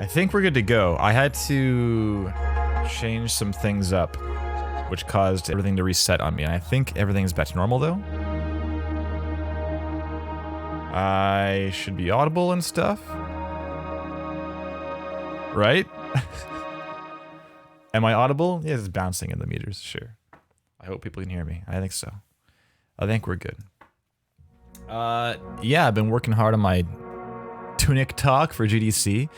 I think we're good to go. I had to change some things up, which caused everything to reset on me. And I think everything's back to normal, though. I should be audible and stuff. Right? Am I audible? Yeah, it's bouncing in the meters, sure. I hope people can hear me. I think so. I think we're good. Yeah, I've been working hard on my Tunic talk for GDC.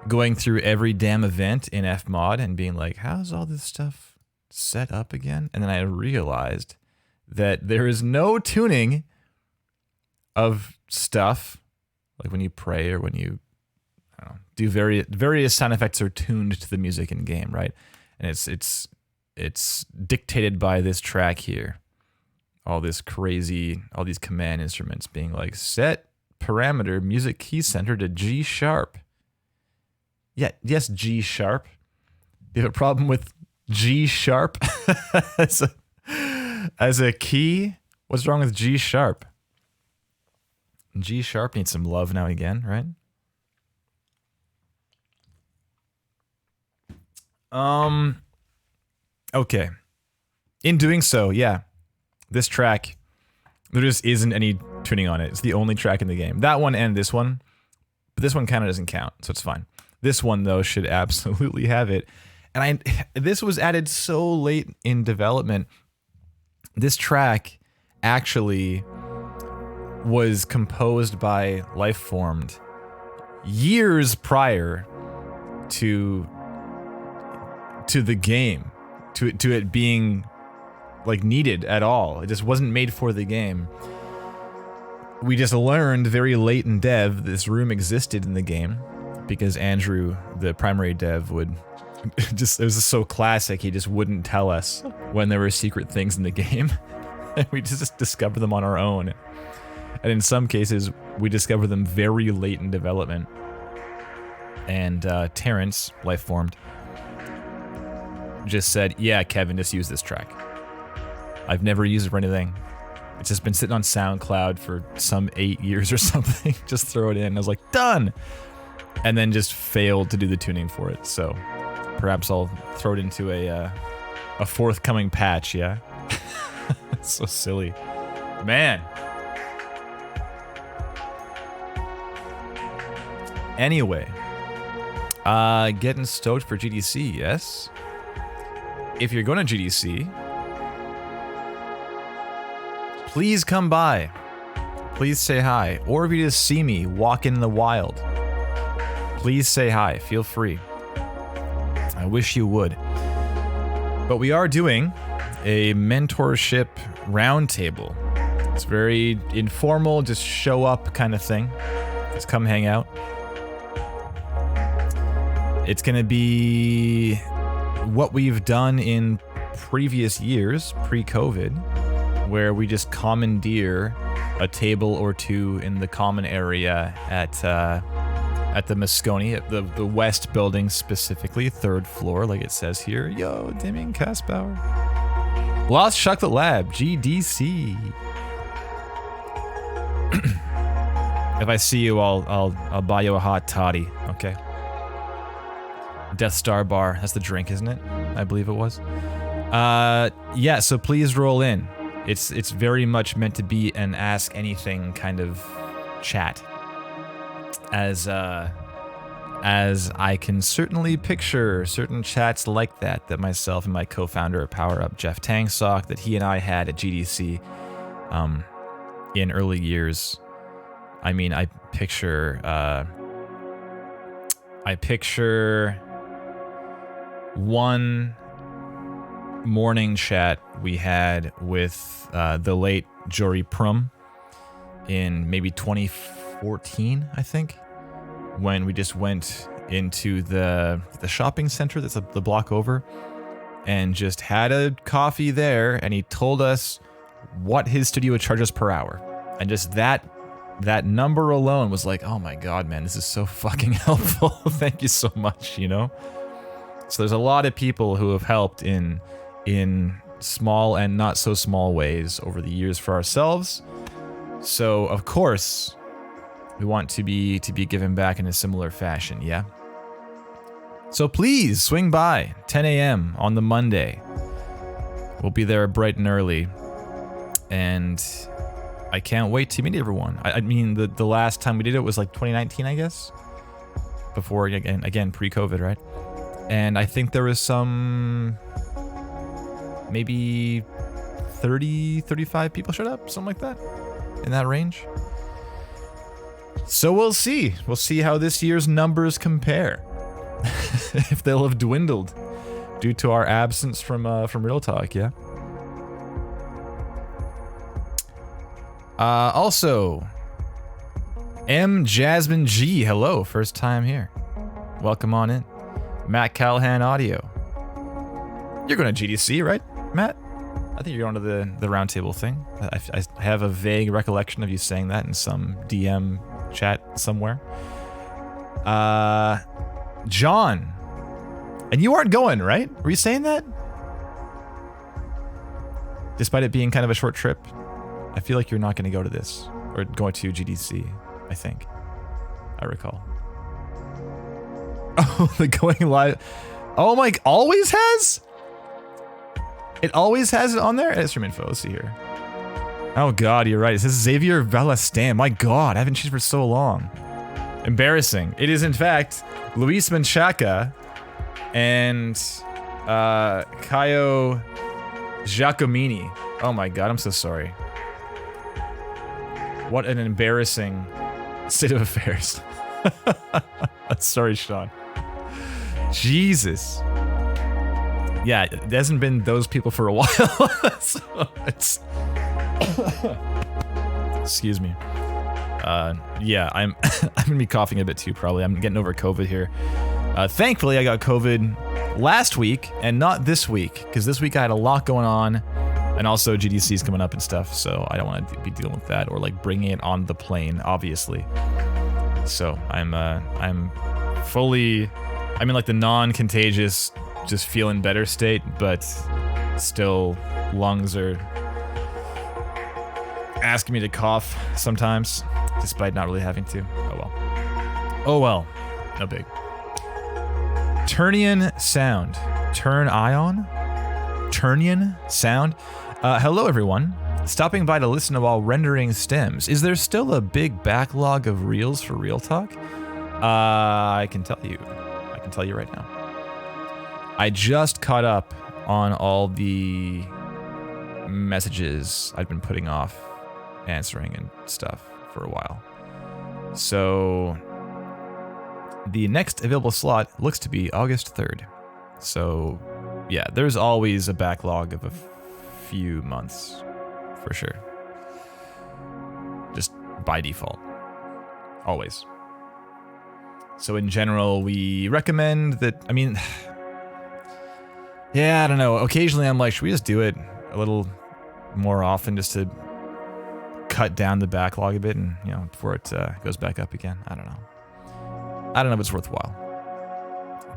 Going through every damn event in Fmod and being like, how's all this stuff set up again? And then I realized that there is no tuning of stuff. Like when you pray or when you do various sound effects are tuned to the music in game, right? And it's dictated by this track here. All these command instruments being like, set parameter music key center to G sharp. Yeah, yes, G sharp. You have a problem with G sharp as a key? What's wrong with G sharp? G sharp needs some love now and again, right? Okay. In doing so, yeah, this track, there just isn't any tuning on it. It's the only track in the game. That one and this one, but this one kind of doesn't count, so it's fine. This one, though, should absolutely have it. And this was added so late in development. This track actually was composed by Lifeformed years prior to the game, to it being like needed at all. It just wasn't made for the game. We just learned very late in dev this room existed in the game because Andrew, the primary dev, would just, it was just so classic, he just wouldn't tell us when there were secret things in the game. And we just discovered them on our own. And in some cases, we discovered them very late in development. And Terrence, Lifeformed, just said, yeah, Kevin, just use this track. I've never used it for anything. It's just been sitting on SoundCloud for some 8 years or something. Just throw it in. I was like, done! And then just failed to do the tuning for it. So perhaps I'll throw it into a forthcoming patch, yeah? It's so silly. Man. Anyway. Getting stoked for GDC, yes? If you're going to GDC, please come by. Please say hi. Or if you just see me walking in the wild, please say hi. Feel free. I wish you would. But we are doing a mentorship roundtable. It's very informal, just show up kind of thing. Just come hang out. It's going to be what we've done in previous years, pre-COVID, where we just commandeer a table or two in the common area at the Moscone, at the west building specifically, 3rd floor, like it says here. Yo, Damien Kaspauer. Lost Chocolate Lab, GDC. If I see you, I'll buy you a hot toddy, okay? Death Star Bar, that's the drink, isn't it? I believe it was. Yeah, so please roll in. It's very much meant to be an ask anything kind of chat. As I can certainly picture certain chats like that myself and my co-founder at Power Up, Jeff Tangsock, that he and I had at GDC in early years. I mean, I picture one morning chat we had with the late Jory Prum in maybe 2014, I think, when we just went into the shopping center that's the block over and just had a coffee there, and he told us what his studio would charge us per hour. And just that number alone was like, oh my god, man, this is so fucking helpful. Thank you so much, you know? So there's a lot of people who have helped in small and not so small ways over the years for ourselves. So of course, we want to be given back in a similar fashion, yeah? So please swing by 10 a.m. on the Monday. We'll be there bright and early. And I can't wait to meet everyone. I mean, the last time we did it was like 2019, I guess. Before, again pre-COVID, right? And I think there was some, maybe 30, 35 people showed up, something like that, in that range. So we'll see. We'll see how this year's numbers compare. If they'll have dwindled due to our absence from Real Talk, yeah. Also, M. Jasmine G, hello, first time here. Welcome on in. Matt Callahan Audio. You're going to GDC, right, Matt? I think you're going to the roundtable thing. I have a vague recollection of you saying that in some DM chat somewhere. John. And you aren't going, right? Were you saying that? Despite it being kind of a short trip, I feel like you're not going to go to this. Or going to GDC, I think. I recall. Oh, the going live. Oh my, always has? It always has it on there? It's from info, let's see here. Oh god, you're right. It says Xavier Valestin. My god, I haven't changed for so long. Embarrassing. It is in fact Luis Menchaca and Caio Jiacomini. Oh my god, I'm so sorry. What an embarrassing state of affairs. Sorry, Sean. Jesus. Yeah, it hasn't been those people for a while. So it's excuse me. Yeah, I'm gonna be coughing a bit too, probably. I'm getting over COVID here. Thankfully, I got COVID last week and not this week, because this week I had a lot going on, and also GDC's coming up and stuff, so I don't want to be dealing with that or like bringing it on the plane, obviously. So I'm fully, I'm in like the non-contagious, just feeling better state, but still lungs are asking me to cough sometimes, despite not really having to. Oh well. Oh well. No big. Turnian sound. Turn ion? Turnian sound? Hello everyone. Stopping by to listen while rendering stems. Is there still a big backlog of reels for Real Talk? I can tell you. I can tell you right now. I just caught up on all the messages I've been putting off answering and stuff for a while. So the next available slot looks to be August 3rd. So yeah, there's always a backlog of a few months for sure. Just by default. Always. So in general, we recommend that, I mean, yeah, I don't know. Occasionally I'm like, should we just do it a little more often just to cut down the backlog a bit and, you know, before it goes back up again? I don't know. I don't know if it's worthwhile.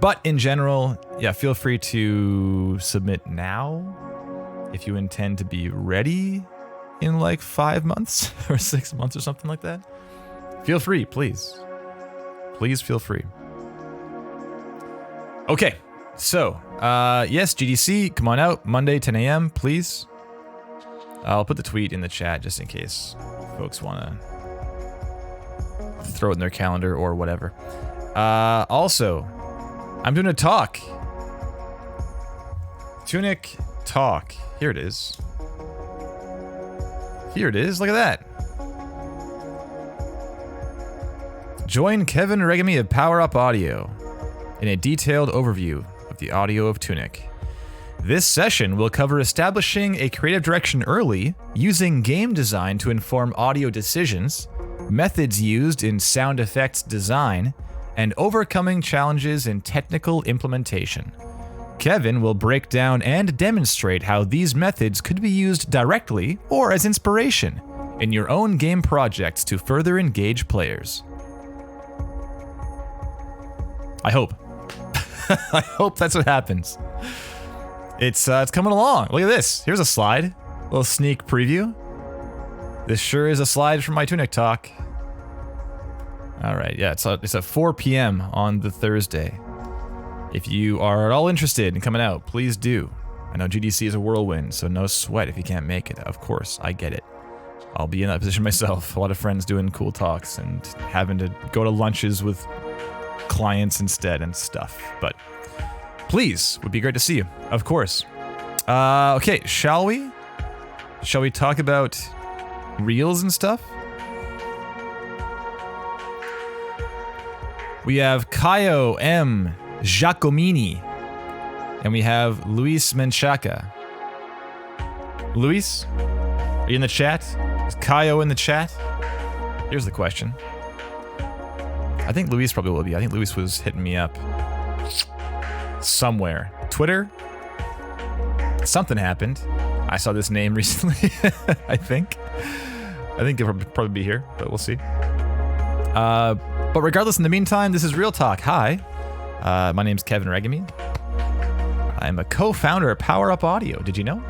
But in general, yeah, feel free to submit now if you intend to be ready in like 5 months or 6 months or something like that. Feel free, please. Please feel free. Okay, so, yes, GDC, come on out, Monday, 10 a.m., please. I'll put the tweet in the chat just in case folks want to throw it in their calendar or whatever. Also, I'm doing a talk. Tunic talk. Here it is. Here it is, look at that. Join Kevin Regami of Power Up Audio in a detailed overview of the audio of Tunic. This session will cover establishing a creative direction early, using game design to inform audio decisions, methods used in sound effects design, and overcoming challenges in technical implementation. Kevin will break down and demonstrate how these methods could be used directly or as inspiration in your own game projects to further engage players. I hope. I hope that's what happens. It's coming along. Look at this. Here's a slide. A little sneak preview. This sure is a slide from my Tunic talk. All right, yeah, it's at 4 p.m. on the Thursday. If you are at all interested in coming out, please do. I know GDC is a whirlwind, so no sweat if you can't make it. Of course, I get it. I'll be in that position myself. A lot of friends doing cool talks and having to go to lunches with clients instead and stuff. But please, would be great to see you. Of course. Okay, shall we? Shall we talk about reels and stuff? We have Caio M. Jiacomini. And we have Luis Menchaca. Luis? Are you in the chat? Is Caio in the chat? Here's the question. I think Luis probably will be. I think Luis was hitting me up somewhere. Twitter? Something happened. I saw this name recently, I think. I think it'll probably be here, but we'll see. But regardless, in the meantime, this is Real Talk. Hi. My name's Kevin Regami. I'm a co-founder of Power Up Audio. Did you know?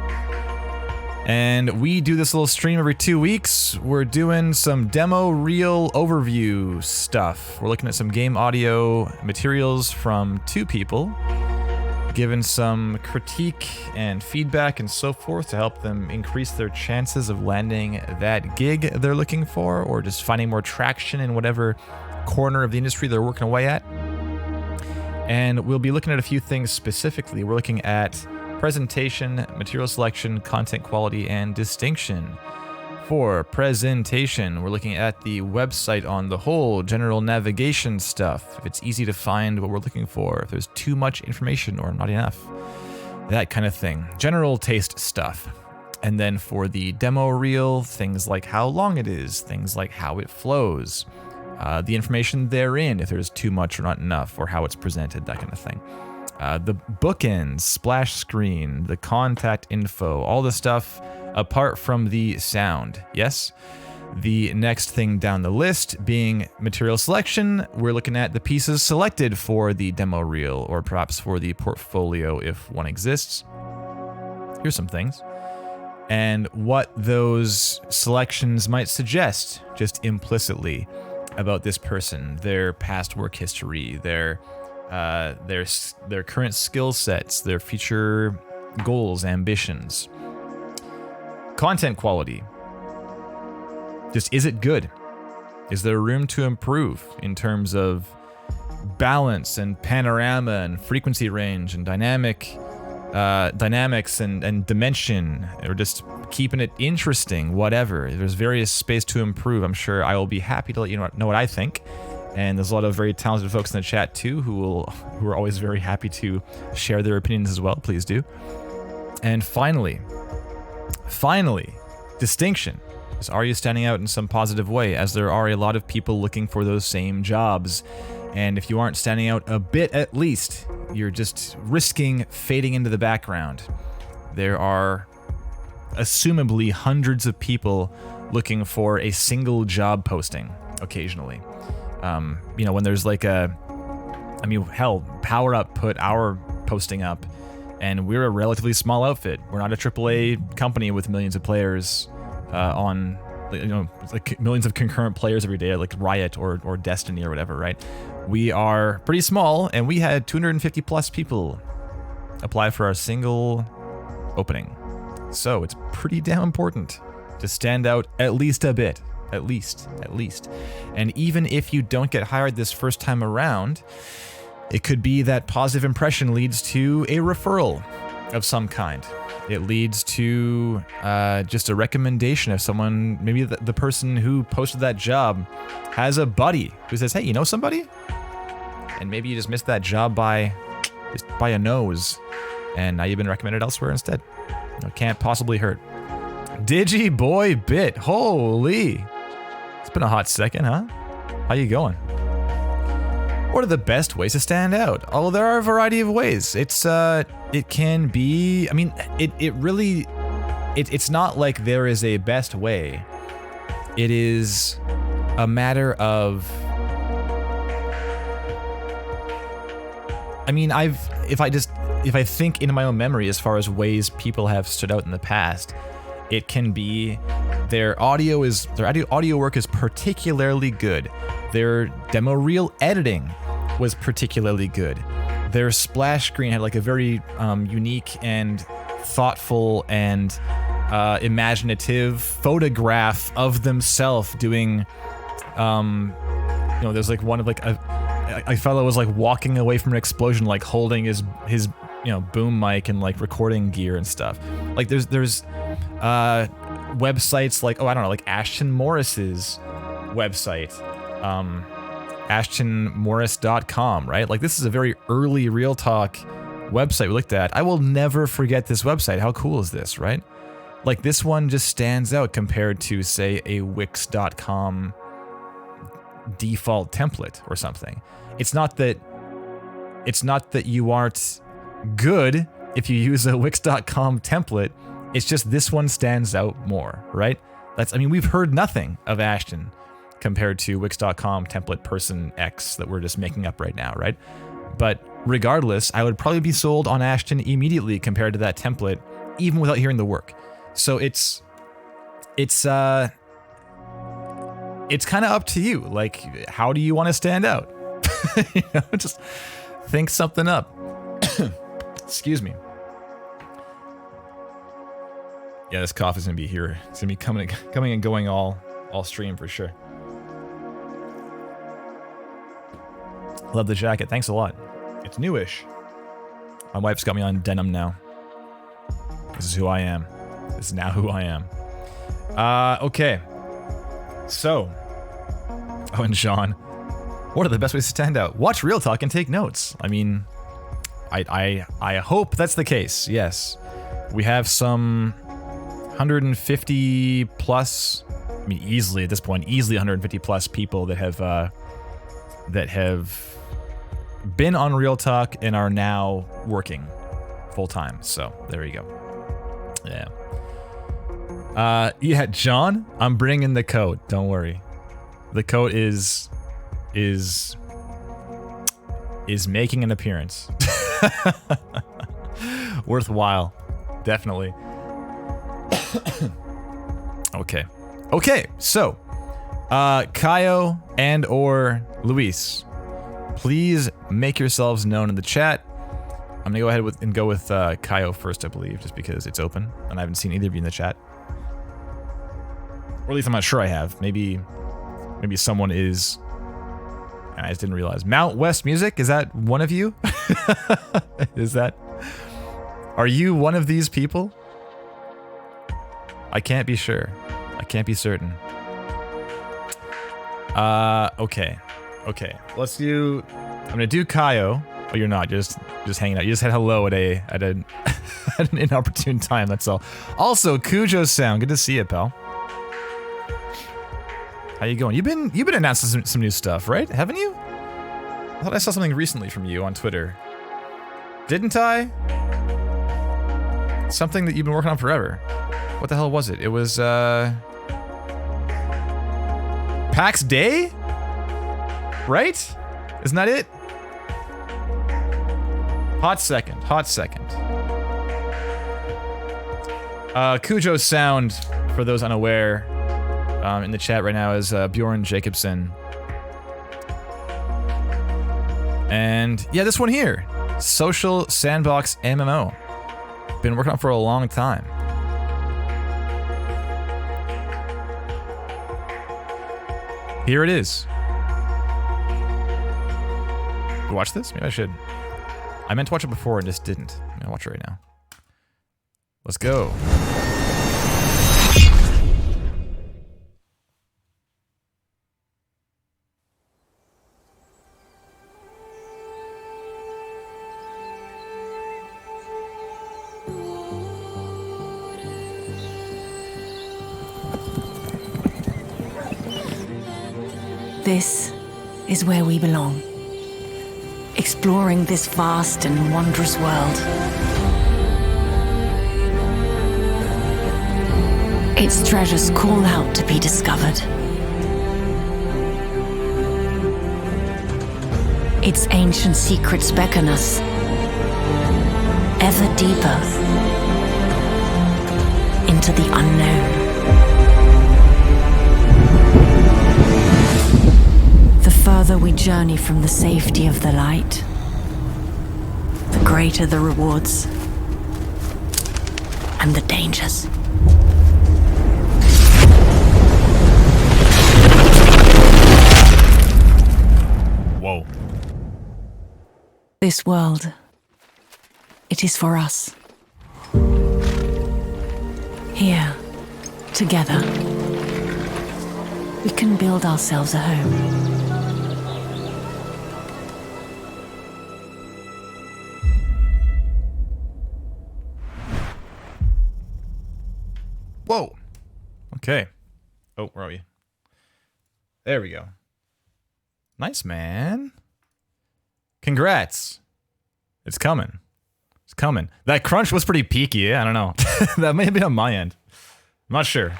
And we do this little stream every 2 weeks. We're doing some demo reel overview stuff. We're looking at some game audio materials from 2 people, giving some critique and feedback and so forth to help them increase their chances of landing that gig they're looking for, or just finding more traction in whatever corner of the industry they're working away at. And we'll be looking at a few things specifically. We're looking at presentation, material selection, content quality, and distinction. For presentation, we're looking at the website on the whole, general navigation stuff, if it's easy to find what we're looking for, if there's too much information or not enough, that kind of thing. General taste stuff. And then for the demo reel, things like how long it is, things like how it flows, the information therein, if there's too much or not enough, or how it's presented, that kind of thing. The bookends, splash screen, the contact info, all the stuff apart from the sound. Yes? The next thing down the list being material selection. We're looking at the pieces selected for the demo reel, or perhaps for the portfolio if one exists. Here's some things. And what those selections might suggest, just implicitly, about this person, their past work history, their current skill sets, their future goals, ambitions. Content quality. Just, is it good? Is there room to improve in terms of balance and panorama and frequency range and dynamics and dimension, or just keeping it interesting, whatever. There's various space to improve. I'm sure I will be happy to let you know what I think. And there's a lot of very talented folks in the chat too who are always very happy to share their opinions as well. Please do. And finally, distinction. Is, are you standing out in some positive way, as there are a lot of people looking for those same jobs. And if you aren't standing out a bit at least, you're just risking fading into the background. There are assumably hundreds of people looking for a single job posting occasionally. When there's like hell, Power Up put our posting up, and we're a relatively small outfit. We're not a AAA company with millions of players like millions of concurrent players every day, like Riot or Destiny or whatever, right? We are pretty small, and we had 250 plus people apply for our single opening. So it's pretty damn important to stand out at least a bit. At least. And even if you don't get hired this first time around, it could be that positive impression leads to a referral of some kind. It leads to just a recommendation of someone, maybe the person who posted that job has a buddy who says, hey, you know somebody? And maybe you just missed that job by a nose, and now you've been recommended elsewhere instead. It can't possibly hurt. Digi Boy Bit, holy. It's been a hot second, huh? How you going? What are the best ways to stand out? Oh, there are a variety of ways. It can be, it's not like there is a best way. It is a matter of, if I think in my own memory as far as ways people have stood out in the past, it can be their audio work is particularly good. Their demo reel editing was particularly good. their splash screen had like a very unique and thoughtful and imaginative photograph of themselves doing, there's like one of like a fellow was like walking away from an explosion, like holding his boom mic and like recording gear and stuff. Like there's websites like, like Ashton Morris's website, ashtonmorris.com, right? Like this is a very early Real Talk website we looked at. I will never forget this website. How cool is this, right? Like this one just stands out compared to, say, a wix.com default template or something. It's not that you aren't good if you use a wix.com template. It's just this one stands out more, right? We've heard nothing of Ashton compared to wix.com template person X that we're just making up right now, right? But regardless, I would probably be sold on Ashton immediately compared to that template, even without hearing the work. So it's kind of up to you. Like, how do you want to stand out? Just think something up. Excuse me. Yeah, this cough is gonna be here. It's gonna be coming and going all stream for sure. Love the jacket. Thanks a lot. It's newish. My wife's got me on denim now. This is who I am. This is now who I am. Okay. So. Oh, and Sean. What are the best ways to stand out? Watch Real Talk and take notes. I mean, I hope that's the case. Yes. We have some 150 plus, easily at this point, easily 150 plus people that have been on Real Talk and are now working full time. So there you go. Yeah. John, I'm bringing the coat. Don't worry. The coat is making an appearance. Worthwhile. Definitely. Okay, so Caio and or Luis, please make yourselves known in the chat. I'm gonna go ahead and go with Caio first, I believe, just because it's open and I haven't seen either of you in the chat, or at least I'm not sure I have. Maybe someone is. I just didn't realize. Mount West Music, is that one of you? Are you one of these people? I can't be sure. I can't be certain. Okay. Let's do. I'm gonna do Caio. Oh, you're not. You're just hanging out. You just said hello at an inopportune time. That's all. Also, Cujo Sound. Good to see you, pal. How you going? You've been announcing some new stuff, right? Haven't you? I thought I saw something recently from you on Twitter. Didn't I? Something that you've been working on forever. What the hell was it? It was PAX Day? Right? Isn't that it? Hot second. Cujo Sound, for those unaware, in the chat right now is Bjorn Jacobson. And yeah, this one here, Social Sandbox MMO. Been working on for a long time. Here it is. You watch this? Maybe I should. I meant to watch it before and just didn't. I'm gonna watch it right now. Let's go. This is where we belong. Exploring this vast and wondrous world. Its treasures call out to be discovered. Its ancient secrets beckon us ever deeper into the unknown. The further we journey from the safety of the light, the greater the rewards and the dangers. Whoa. This world, it is for us. Here, together, we can build ourselves a home. Whoa. Okay. Oh, where are we? There we go. Nice, man. Congrats. It's coming. It's coming. That crunch was pretty peaky. I don't know. That may have been on my end. I'm not sure.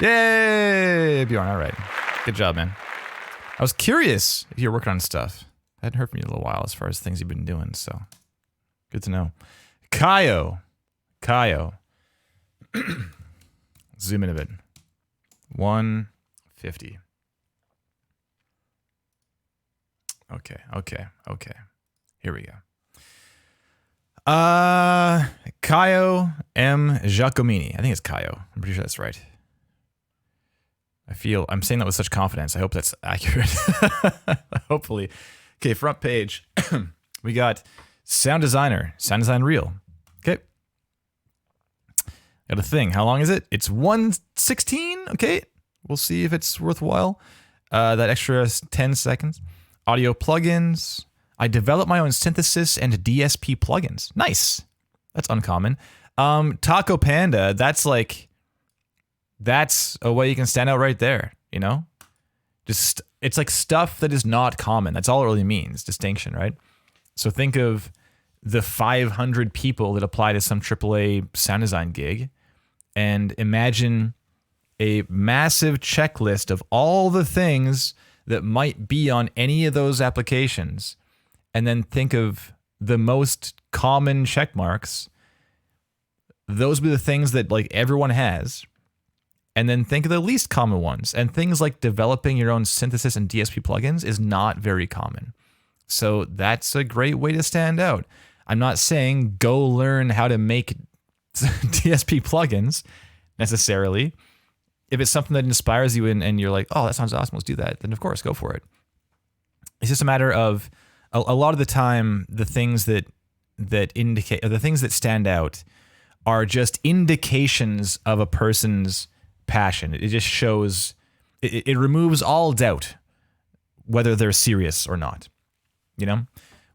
Yay, Bjorn. All right. Good job, man. I was curious if you're working on stuff. I hadn't heard from you in a little while as far as things you've been doing, so good to know. Caio. Zoom in a bit. 150. Okay. Here we go. Caio M. Jiacomini. I think it's Caio. I'm pretty sure that's right. I'm saying that with such confidence. I hope that's accurate. Hopefully. Okay, front page. We got sound designer, sound design reel. Okay. Got a thing. How long is it? It's 1:16. Okay. We'll see if it's worthwhile. That extra 10 seconds. Audio plugins. I develop my own synthesis and DSP plugins. Nice. That's uncommon. Taco Panda, that's a way you can stand out right there, you know? Just, it's like stuff that is not common. That's all it really means, distinction, right? So think of the 500 people that apply to some AAA sound design gig and imagine a massive checklist of all the things that might be on any of those applications. And then think of the most common check marks. Those would be the things that like everyone has. And then think of the least common ones. And things like developing your own synthesis and DSP plugins is not very common. So that's a great way to stand out. I'm not saying go learn how to make DSP plugins necessarily. If it's something that inspires you and you're like, oh, that sounds awesome, let's do that, then of course, go for it. It's just a matter of a lot of the time, the things that indicate, or the things that stand out are just indications of a person's passion. It just shows, it removes all doubt whether they're serious or not. You know,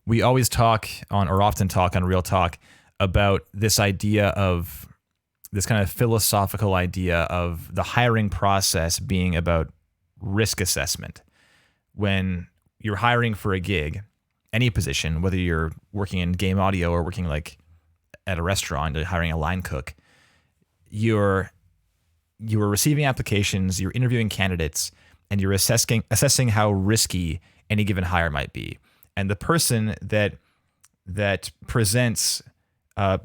we always talk on, or often talk on Real Talk about this idea of this kind of philosophical idea of the hiring process being about risk assessment. When you're hiring for a gig, any position, whether you're working in game audio or working like at a restaurant, hiring a line cook, you're receiving applications, you're interviewing candidates, and you're assessing how risky any given hire might be. And the person that presents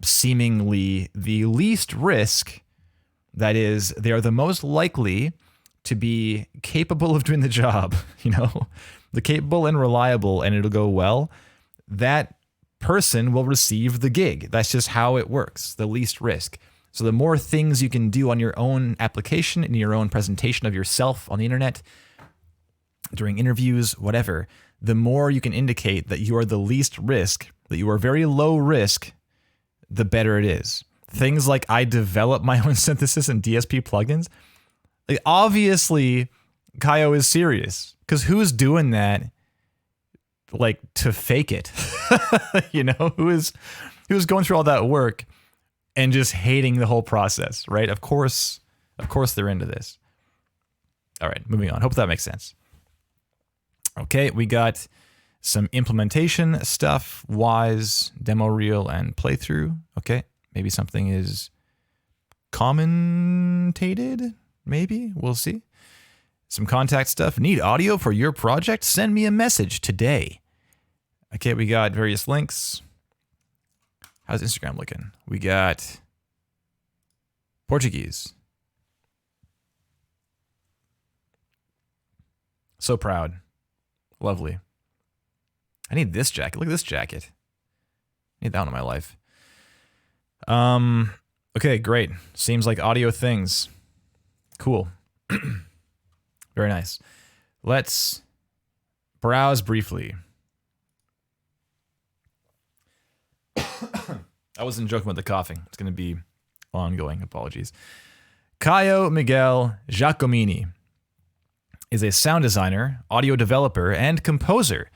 seemingly the least risk, that is, they are the most likely to be capable of doing the job, you know, the capable and reliable, and it'll go well, that person will receive the gig. That's just how it works, the least risk. So the more things you can do on your own application, in your own presentation of yourself on the internet, during interviews, whatever, the more you can indicate that you are the least risk, that you are very low risk, the better it is. Things like I develop my own synthesis and DSP plugins. Like obviously, Caio is serious, because who's doing that like to fake it? You know, who's going through all that work and just hating the whole process, right? Of course they're into this. All right, moving on. Hope that makes sense. Okay, we got some implementation stuff, Wise, demo reel, and playthrough. Okay, maybe something is commentated, maybe, we'll see. Some contact stuff. Need audio for your project? Send me a message today. Okay, we got various links. How's Instagram looking? We got Portuguese. So proud. Lovely. I need this jacket. Look at this jacket. Need that one in my life. Okay, great. Seems like audio things. Cool. Very nice. Let's browse briefly. I wasn't joking with the coughing. It's going to be ongoing. Apologies. Caio Miguel Jiacomini is a sound designer, audio developer, and composer.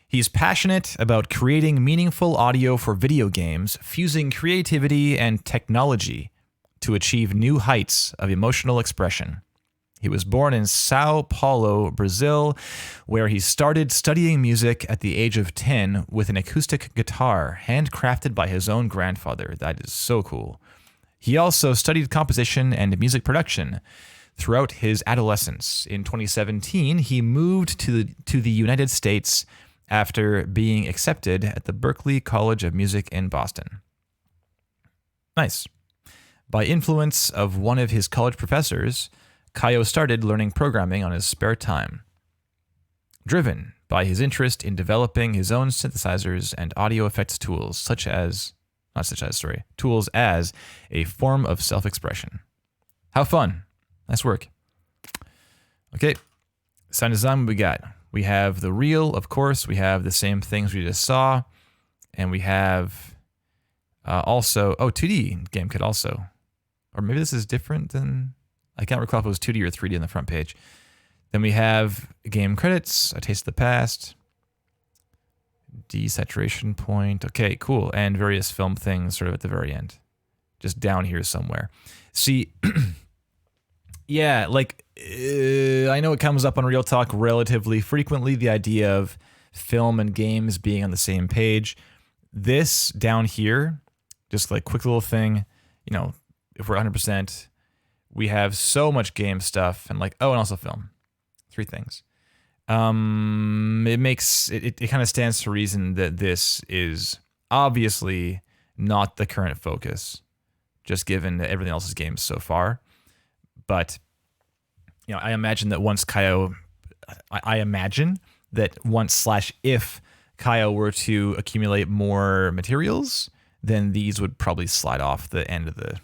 He's passionate about creating meaningful audio for video games, fusing creativity and technology to achieve new heights of emotional expression. He was born in Sao Paulo, Brazil, where he started studying music at the age of 10 with an acoustic guitar handcrafted by his own grandfather. That is so cool. He also studied composition and music production throughout his adolescence. In 2017, he moved to the United States after being accepted at the Berklee College of Music in Boston. Nice. By influence of one of his college professors, Caio started learning programming on his spare time. Driven by his interest in developing his own synthesizers and audio effects tools, tools as a form of self-expression. How fun. Nice work. Okay, sound design, what we got? We have the reel, of course. We have the same things we just saw. And we have also, 2D game kit also. Or maybe this is different than, I can't recall if it was 2D or 3D on the front page. Then we have game credits, A Taste of the Past, Desaturation Point. Okay, cool. And various film things sort of at the very end. Just down here somewhere. See, yeah, like, I know it comes up on Real Talk relatively frequently, the idea of film and games being on the same page. This down here, just like quick little thing, you know, if we're 100%, we have so much game stuff and like, and also film. 3 things. It makes, it kind of stands to reason that this is obviously not the current focus, just given everything else's games so far. But, you know, I imagine that once Caio, if Caio were to accumulate more materials, then these would probably slide off the end of the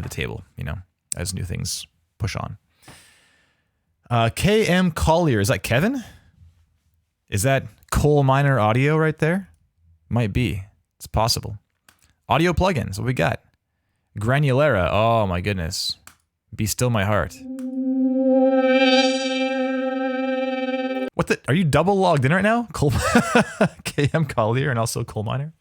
table, you know, as new things push on. KM Collier, is that Kevin? Is that coal miner audio right there? Might be. It's possible. Audio plugins, what we got? Granulera, oh my goodness. Be Still My Heart. What the? Are you double logged in right now? KM Collier and also coal miner?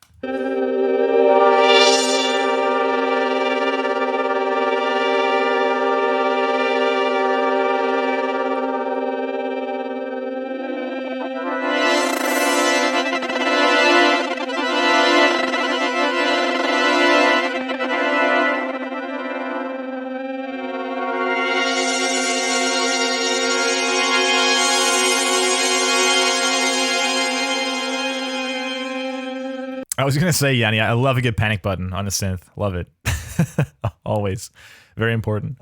I was going to say, Yanni, I love a good panic button on a synth. Love it. Always. Very important.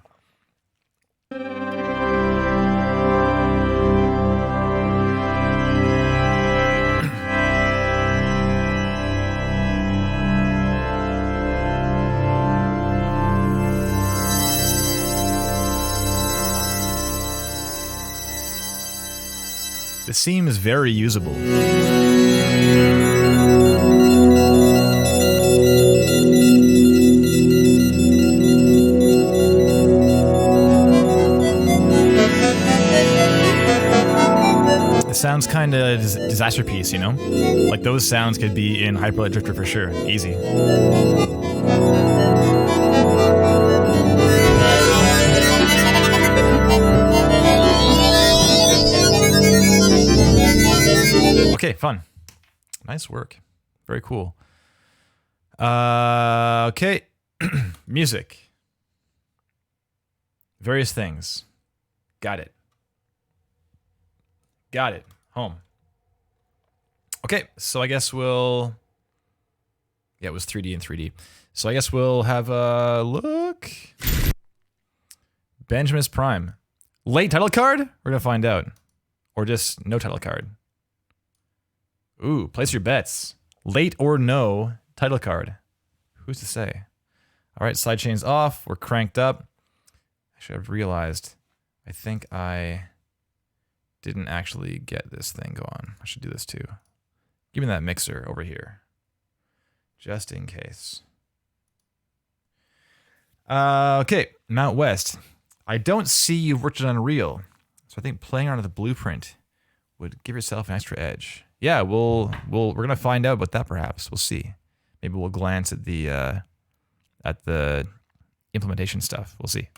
This seems very usable. Sounds kind of Disaster Piece, you know? Like those sounds could be in Hyperlight Drifter for sure. Easy. Okay, fun. Nice work. Very cool. Okay. Music. Various things. Got it. Got it. Home. Okay, so I guess we'll... Yeah, it was 3D and 3D. So I guess we'll have a look. Benjamin's Prime. Late title card? We're going to find out. Or just no title card. Ooh, place your bets. Late or no, title card. Who's to say? All right, sidechains off. We're cranked up. Actually, I've realized I think I didn't actually get this thing going. I should do this too. Give me that mixer over here. Just in case. Okay, Mount West. I don't see you've worked on Unreal, so I think playing around with the blueprint would give yourself an extra edge. Yeah, we're gonna find out about that perhaps. We'll see. Maybe we'll glance at the implementation stuff. We'll see.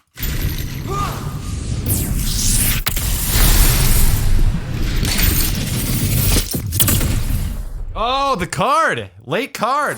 Oh, the card! Late card!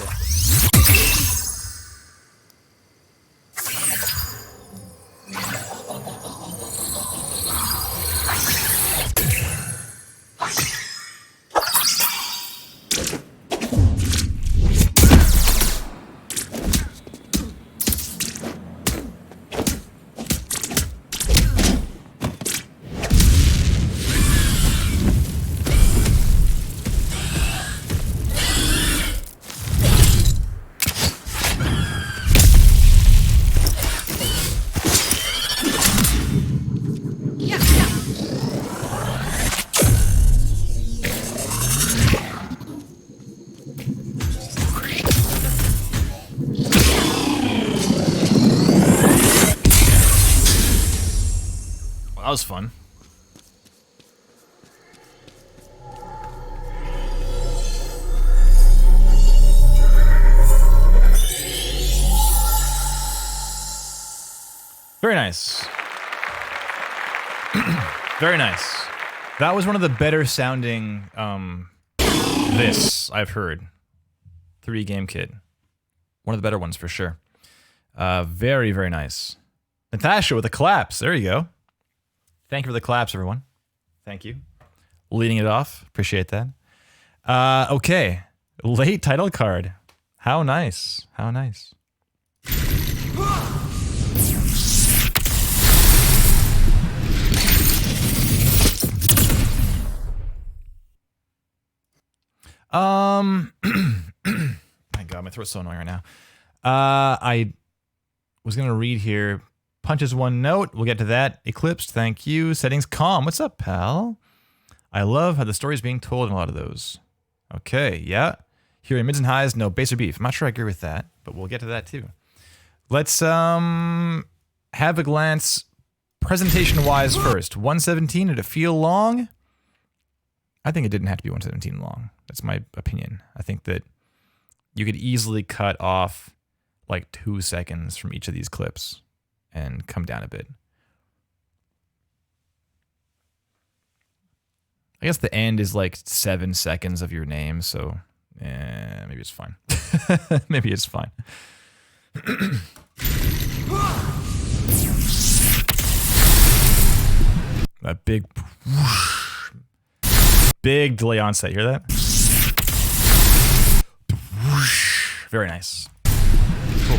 That was fun. Very nice. Very nice. That was one of the better sounding this I've heard. 3D Game Kit. One of the better ones for sure. Very, very nice. Natasha with the claps. There you go. Thank you for the claps, everyone. Thank you. Leading it off. Appreciate that. Okay. Late title card. How nice. How nice. My God, my throat's so annoying right now. I was gonna read here. Punches one note. We'll get to that. Eclipsed, thank you. Settings calm. What's up, pal? I love how the story's being told in a lot of those. Okay, yeah. Hearing mids and highs, no base or beef. I'm not sure I agree with that, but we'll get to that too. Let's have a glance presentation-wise first. 117, did it feel long? I think it didn't have to be 117 long. That's my opinion. I think that you could easily cut off like 2 seconds from each of these clips and come down a bit. I guess the end is like 7 seconds of your name, so maybe it's fine. Maybe it's fine. A big whoosh. Big delay onset, you hear that? Whoosh. Very nice. Cool.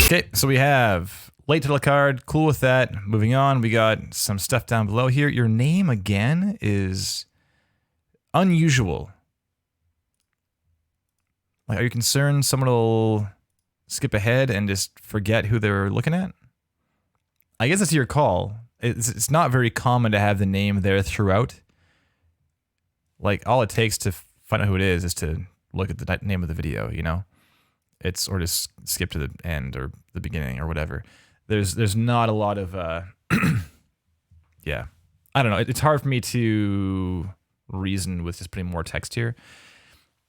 Okay, so we have late title card, cool with that. Moving on, we got some stuff down below here. Your name again is unusual. Like, are you concerned someone will skip ahead and just forget who they're looking at? I guess it's your call. It's not very common to have the name there throughout. Like, all it takes to find out who it is to look at the name of the video, you know? It's, or just skip to the end or the beginning or whatever. There's not a lot of, yeah. I don't know. It's hard for me to reason with just putting more text here.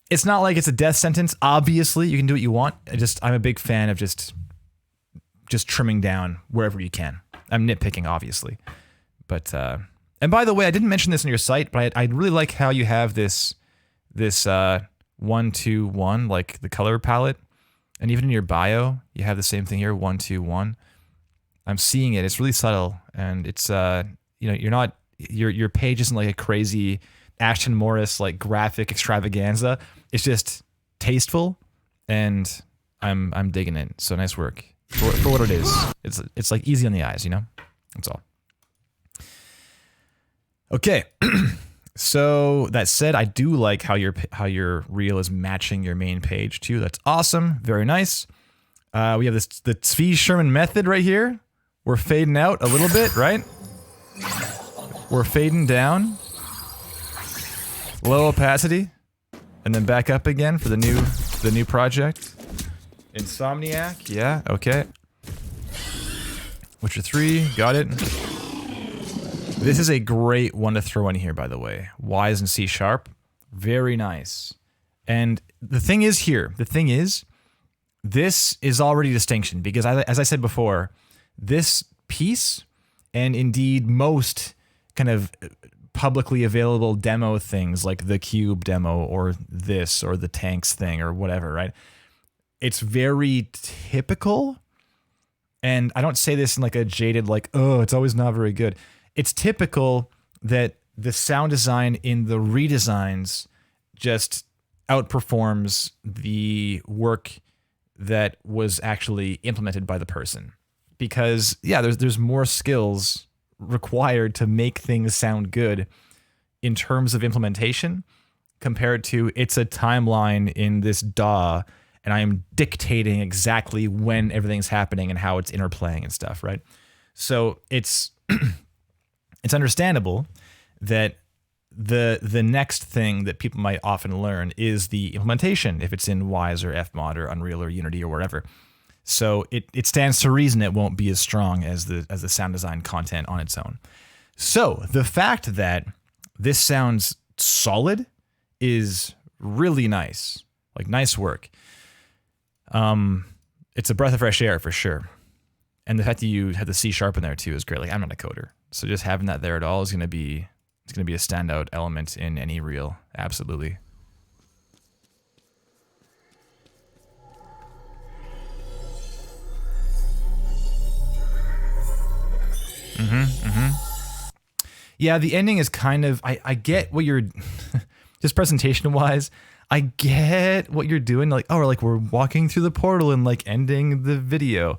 It's not like it's a death sentence. Obviously, you can do what you want. I'm a big fan of just trimming down wherever you can. I'm nitpicking, obviously. But, and by the way, I didn't mention this on your site, but I really like how you have this 1-2-1, like the color palette. And even in your bio, you have the same thing here, 1-2-1. I'm seeing it. It's really subtle, and it's you know, your page isn't like a crazy Ashton Morris like graphic extravaganza. It's just tasteful, and I'm digging it. So nice work for what it is. It's like easy on the eyes, you know. That's all. Okay. So that said, I do like how your reel is matching your main page too. That's awesome. Very nice. We have the Zvi Sherman method right here. We're fading out a little bit, right? We're fading down. Low opacity. And then back up again for the new project. Insomniac, yeah, okay. Witcher 3, got it. This is a great one to throw in here, by the way. Wise and C sharp, very nice. And the thing is, this is already distinction, because as I said before, this piece, and indeed most kind of publicly available demo things like the Cube demo or this or the tanks thing or whatever, right? It's very typical, and I don't say this in like a jaded like, oh, it's always not very good. It's typical that the sound design in the redesigns just outperforms the work that was actually implemented by the person. Because yeah, there's more skills required to make things sound good in terms of implementation compared to it's a timeline in this DAW and I am dictating exactly when everything's happening and how it's interplaying and stuff, right? So it's it's understandable that the next thing that people might often learn is the implementation, if it's in Wise or Fmod or Unreal or Unity or wherever. So it stands to reason it won't be as strong as the sound design content on its own. So the fact that this sounds solid is really nice. Like, nice work. It's a breath of fresh air for sure. And the fact that you have the C sharp in there too is great. Like, I'm not a coder, so just having that there at all is gonna be a standout element in any reel. Absolutely. Yeah, the ending is kind of, I get what you're, just presentation wise, I get what you're doing. Like, oh, like we're walking through the portal and like ending the video.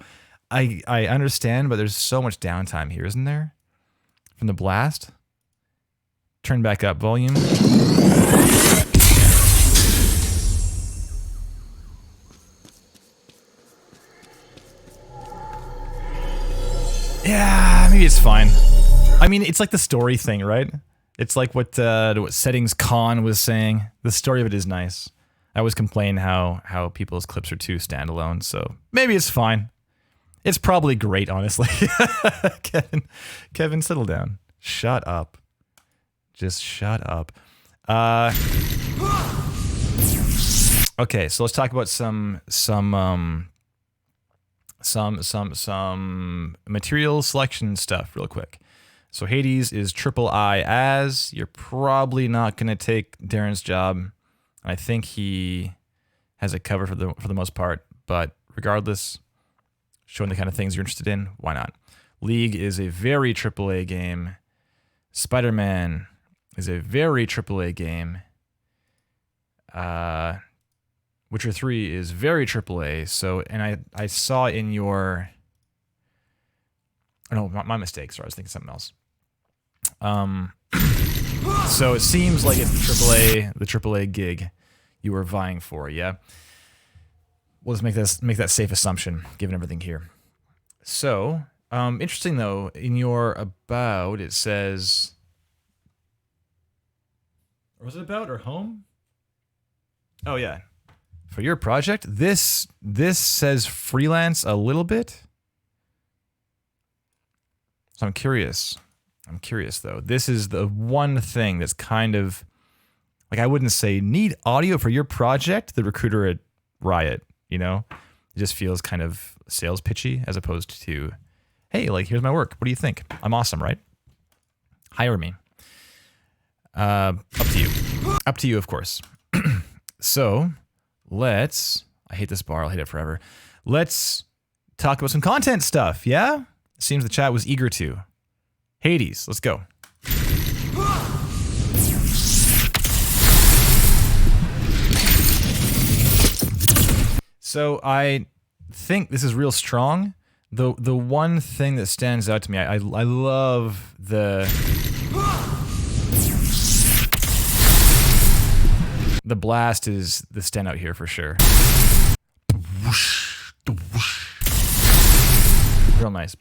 I understand, but there's so much downtime here, isn't there? From the blast. Turn back up volume. Yeah, maybe it's fine. I mean, it's like the story thing, right? It's like what Settings Con was saying. The story of it is nice. I always complain how people's clips are too standalone, so maybe it's fine. It's probably great, honestly. Kevin, settle down. Shut up. Just shut up. Okay, so let's talk about some material selection stuff real quick. So Hades is triple I as. You're probably not gonna take Darren's job. I think he has it covered for the most part, but regardless, showing the kind of things you're interested in, why not? League is a very AAA game. Spider-Man is a very AAA game. Witcher 3 is very AAA. So, and I saw in your, no, my mistake. Sorry, I was thinking something else. So it seems like it's the AAA gig you were vying for. Yeah. We'll just make that safe assumption, given everything here. So, interesting though, in your about, it says, or was it about or home? Oh yeah. For your project, this says freelance a little bit. So I'm curious though. This is the one thing that's kind of, like, I wouldn't say need audio for your project, the recruiter at Riot, you know? It just feels kind of sales pitchy as opposed to, hey, like, here's my work. What do you think? I'm awesome, right? Hire me. Up to you. Up to you, of course. So, I hate this bar, I'll hate it forever. Let's talk about some content stuff, yeah? Seems the chat was eager to. Hades, let's go. So I think this is real strong. The one thing that stands out to me, I love the the blast is the standout here for sure. Real nice.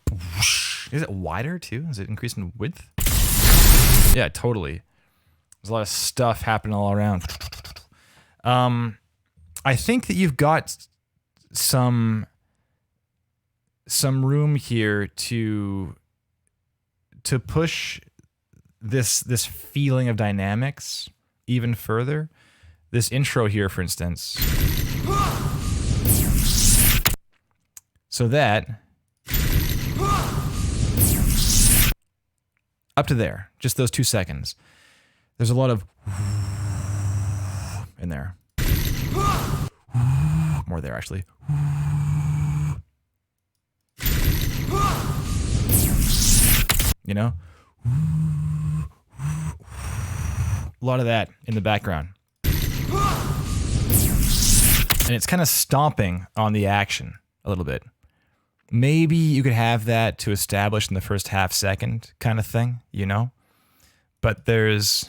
Is it wider too? Is it increased in width? Yeah, totally. There's a lot of stuff happening all around. I think that you've got some room here to push this feeling of dynamics even further. This intro here, for instance. So that up to there, just those 2 seconds. There's a lot of in there. More there, actually. You know? A lot of that in the background. And it's kind of stomping on the action a little bit. Maybe you could have that to establish in the first half second kind of thing, you know? But there's...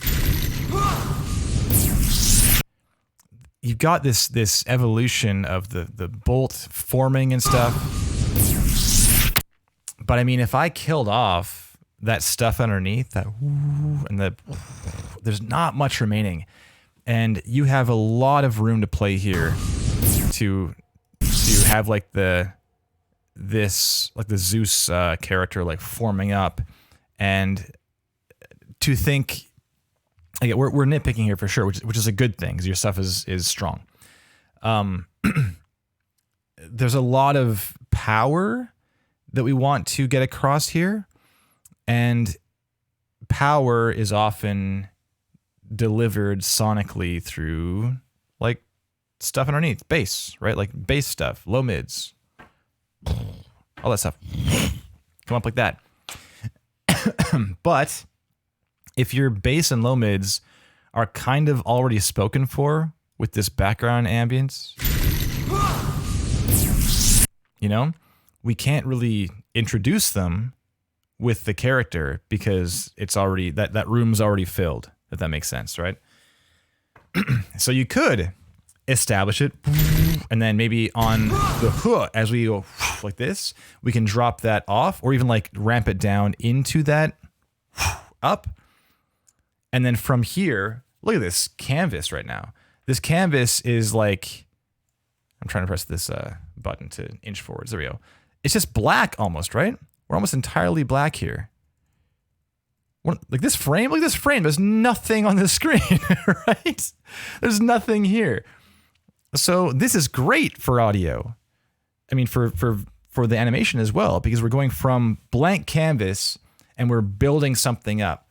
You've got this evolution of the bolt forming and stuff. But I mean, if I killed off that stuff underneath, that and there's not much remaining. And you have a lot of room to play here to have like the Zeus character like forming up, and to think, again, we're nitpicking here for sure, which is a good thing because your stuff is strong. There's a lot of power that we want to get across here, and power is often delivered sonically through like stuff underneath, bass, right? Like bass stuff, low mids, all that stuff. Come up like that. But if your bass and low mids are kind of already spoken for with this background ambience, you know, we can't really introduce them with the character because it's already, that room's already filled, if that makes sense, right? So you could establish it, and then maybe on the as we go like this, we can drop that off, or even like ramp it down into that up. And then from here, look at this canvas right now. This canvas is like, I'm trying to press this button to inch forwards. There we go. It's just black almost, right? We're almost entirely black here. Like this frame, look at this frame. There's nothing on the screen, right? There's nothing here. So this is great for audio. I mean, for the animation as well, because we're going from blank canvas and we're building something up.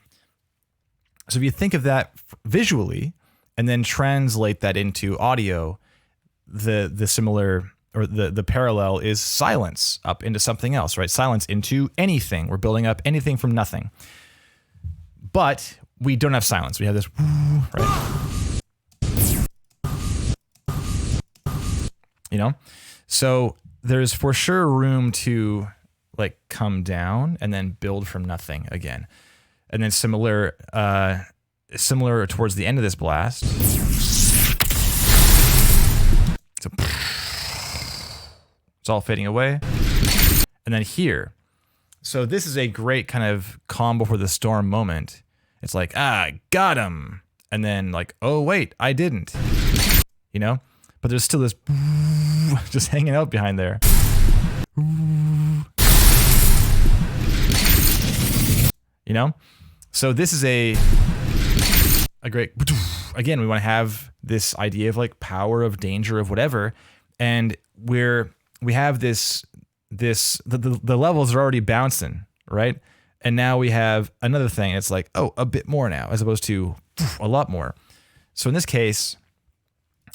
So if you think of that visually and then translate that into audio, the similar or the parallel is silence up into something else, right? Silence into anything. We're building up anything from nothing. But we don't have silence. We have this, right? You know? So there's for sure room to like come down and then build from nothing again. And then similar towards the end of this blast. So it's all fading away. And then here. So this is a great kind of calm before the storm moment. It's like, got him. And then like, oh wait, I didn't. You know? But there's still this just hanging out behind there. You know? So this is a great, again, we want to have this idea of like power, of danger, of whatever. And we have the levels are already bouncing, right? And now we have another thing. It's like, oh, a bit more now, as opposed to a lot more. So in this case,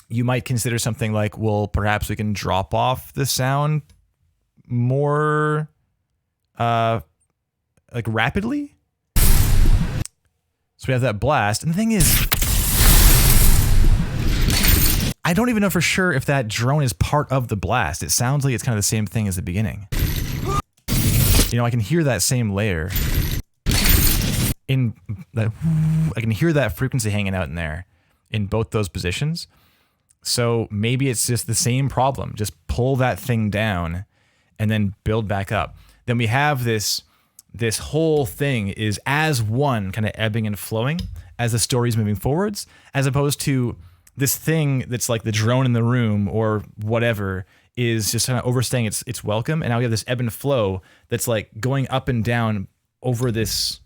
you might consider something like, well, perhaps we can drop off the sound more like rapidly. So we have that blast. And the thing is, I don't even know for sure if that drone is part of the blast. It sounds like it's kind of the same thing as the beginning. You know, I can hear that same layer. I can hear that frequency hanging out in there in both those positions. So maybe it's just the same problem. Just pull that thing down and then build back up. Then we have this whole thing is as one, kind of ebbing and flowing as the story's moving forwards, as opposed to this thing that's like the drone in the room or whatever is just kind of overstaying its welcome. And now we have this ebb and flow that's like going up and down over this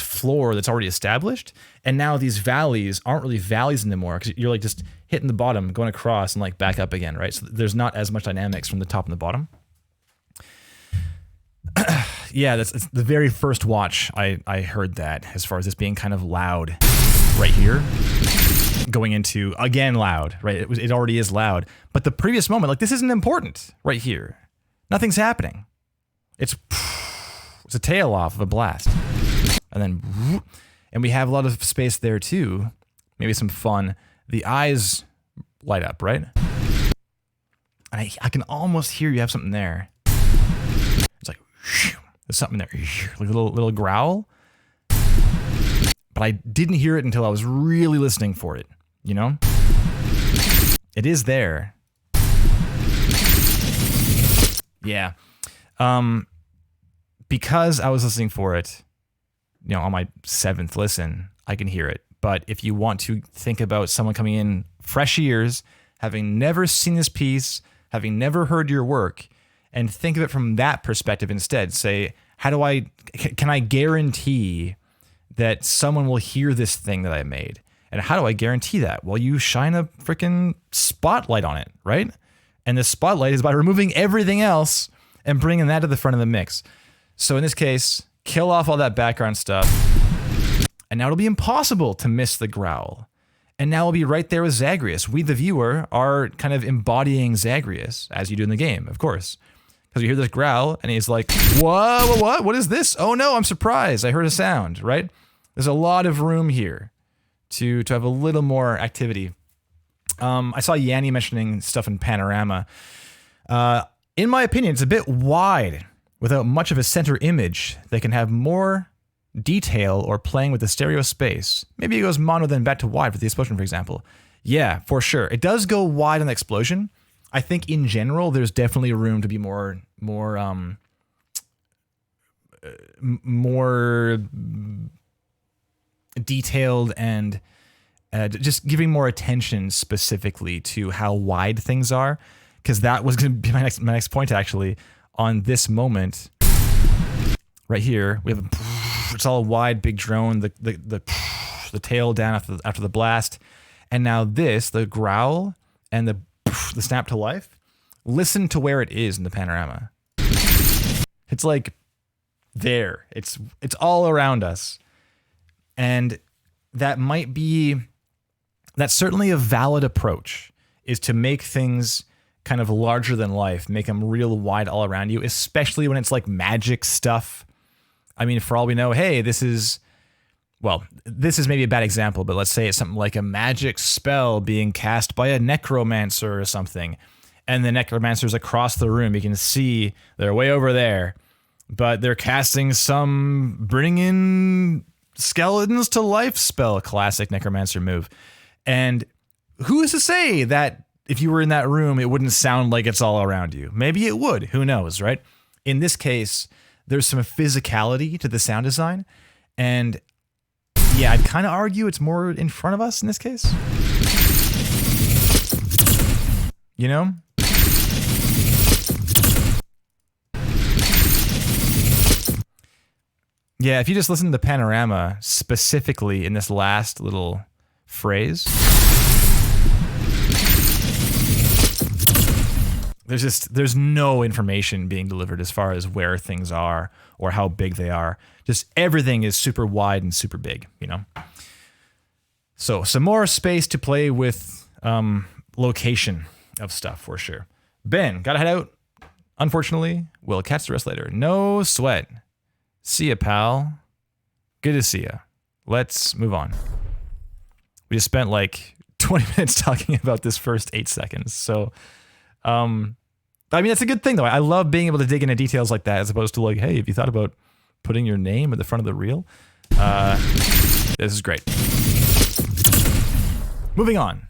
floor that's already established. And now these valleys aren't really valleys anymore because you're like just hitting the bottom, going across and like back up again, right? So there's not as much dynamics from the top and the bottom. Yeah, it's the very first watch I heard that, as far as this being kind of loud right here, going into again loud, right? It already is loud, but the previous moment, like, this isn't important right here. Nothing's happening. It's a tail off of a blast, and we have a lot of space there too. Maybe some fun. The eyes light up, right? And I can almost hear you have something there. It's like there's something there, like a little growl. But I didn't hear it until I was really listening for it. You know, it is there. Yeah. Because I was listening for it, you know, on my 7th listen, I can hear it. But if you want to think about someone coming in fresh ears, having never seen this piece, having never heard your work, and think of it from that perspective instead, say, can I guarantee that someone will hear this thing that I made? And how do I guarantee that? Well, you shine a freaking spotlight on it, right? And the spotlight is by removing everything else and bringing that to the front of the mix. So in this case, kill off all that background stuff. And now it'll be impossible to miss the growl. And now we'll be right there with Zagreus. We, the viewer, are kind of embodying Zagreus, as you do in the game, of course. Because you hear this growl, and he's like, whoa, what? What is this? Oh no, I'm surprised. I heard a sound, right? There's a lot of room here to have a little more activity. I saw Yanni mentioning stuff in Panorama. In my opinion, it's a bit wide without much of a center image. They can have more detail or playing with the stereo space. Maybe it goes mono then back to wide for the explosion, for example. Yeah, for sure. It does go wide on the explosion. I think in general, there's definitely room to be more detailed and just giving more attention specifically to how wide things are, because that was going to be my next point actually. On this moment right here, we have it's all a wide big drone, the tail down after the blast, and now the growl and the snap to life. Listen to where it is in the panorama. It's like there. It's all around us. And that's certainly a valid approach, is to make things kind of larger than life, make them real wide all around you, especially when it's like magic stuff. I mean, for all we know, hey, this is maybe a bad example, but let's say it's something like a magic spell being cast by a necromancer or something, and the necromancer's across the room. You can see they're way over there, but they're casting some bring in skeletons to life spell, classic necromancer move. And who is to say that if you were in that room, it wouldn't sound like it's all around you? Maybe it would. Who knows, right? In this case, there's some physicality to the sound design. And yeah, I'd kind of argue it's more in front of us in this case. You know? Yeah, if you just listen to the panorama specifically in this last little phrase, there's no information being delivered as far as where things are or how big they are. Just everything is super wide and super big, you know? So some more space to play with location of stuff for sure. Ben, gotta head out. Unfortunately, we'll catch the rest later. No sweat. See ya, pal. Good to see ya. Let's move on. We just spent like 20 minutes talking about this first 8 seconds. So, I mean, that's a good thing though. I love being able to dig into details like that, as opposed to like, hey, have you thought about putting your name at the front of the reel? This is great. Moving on.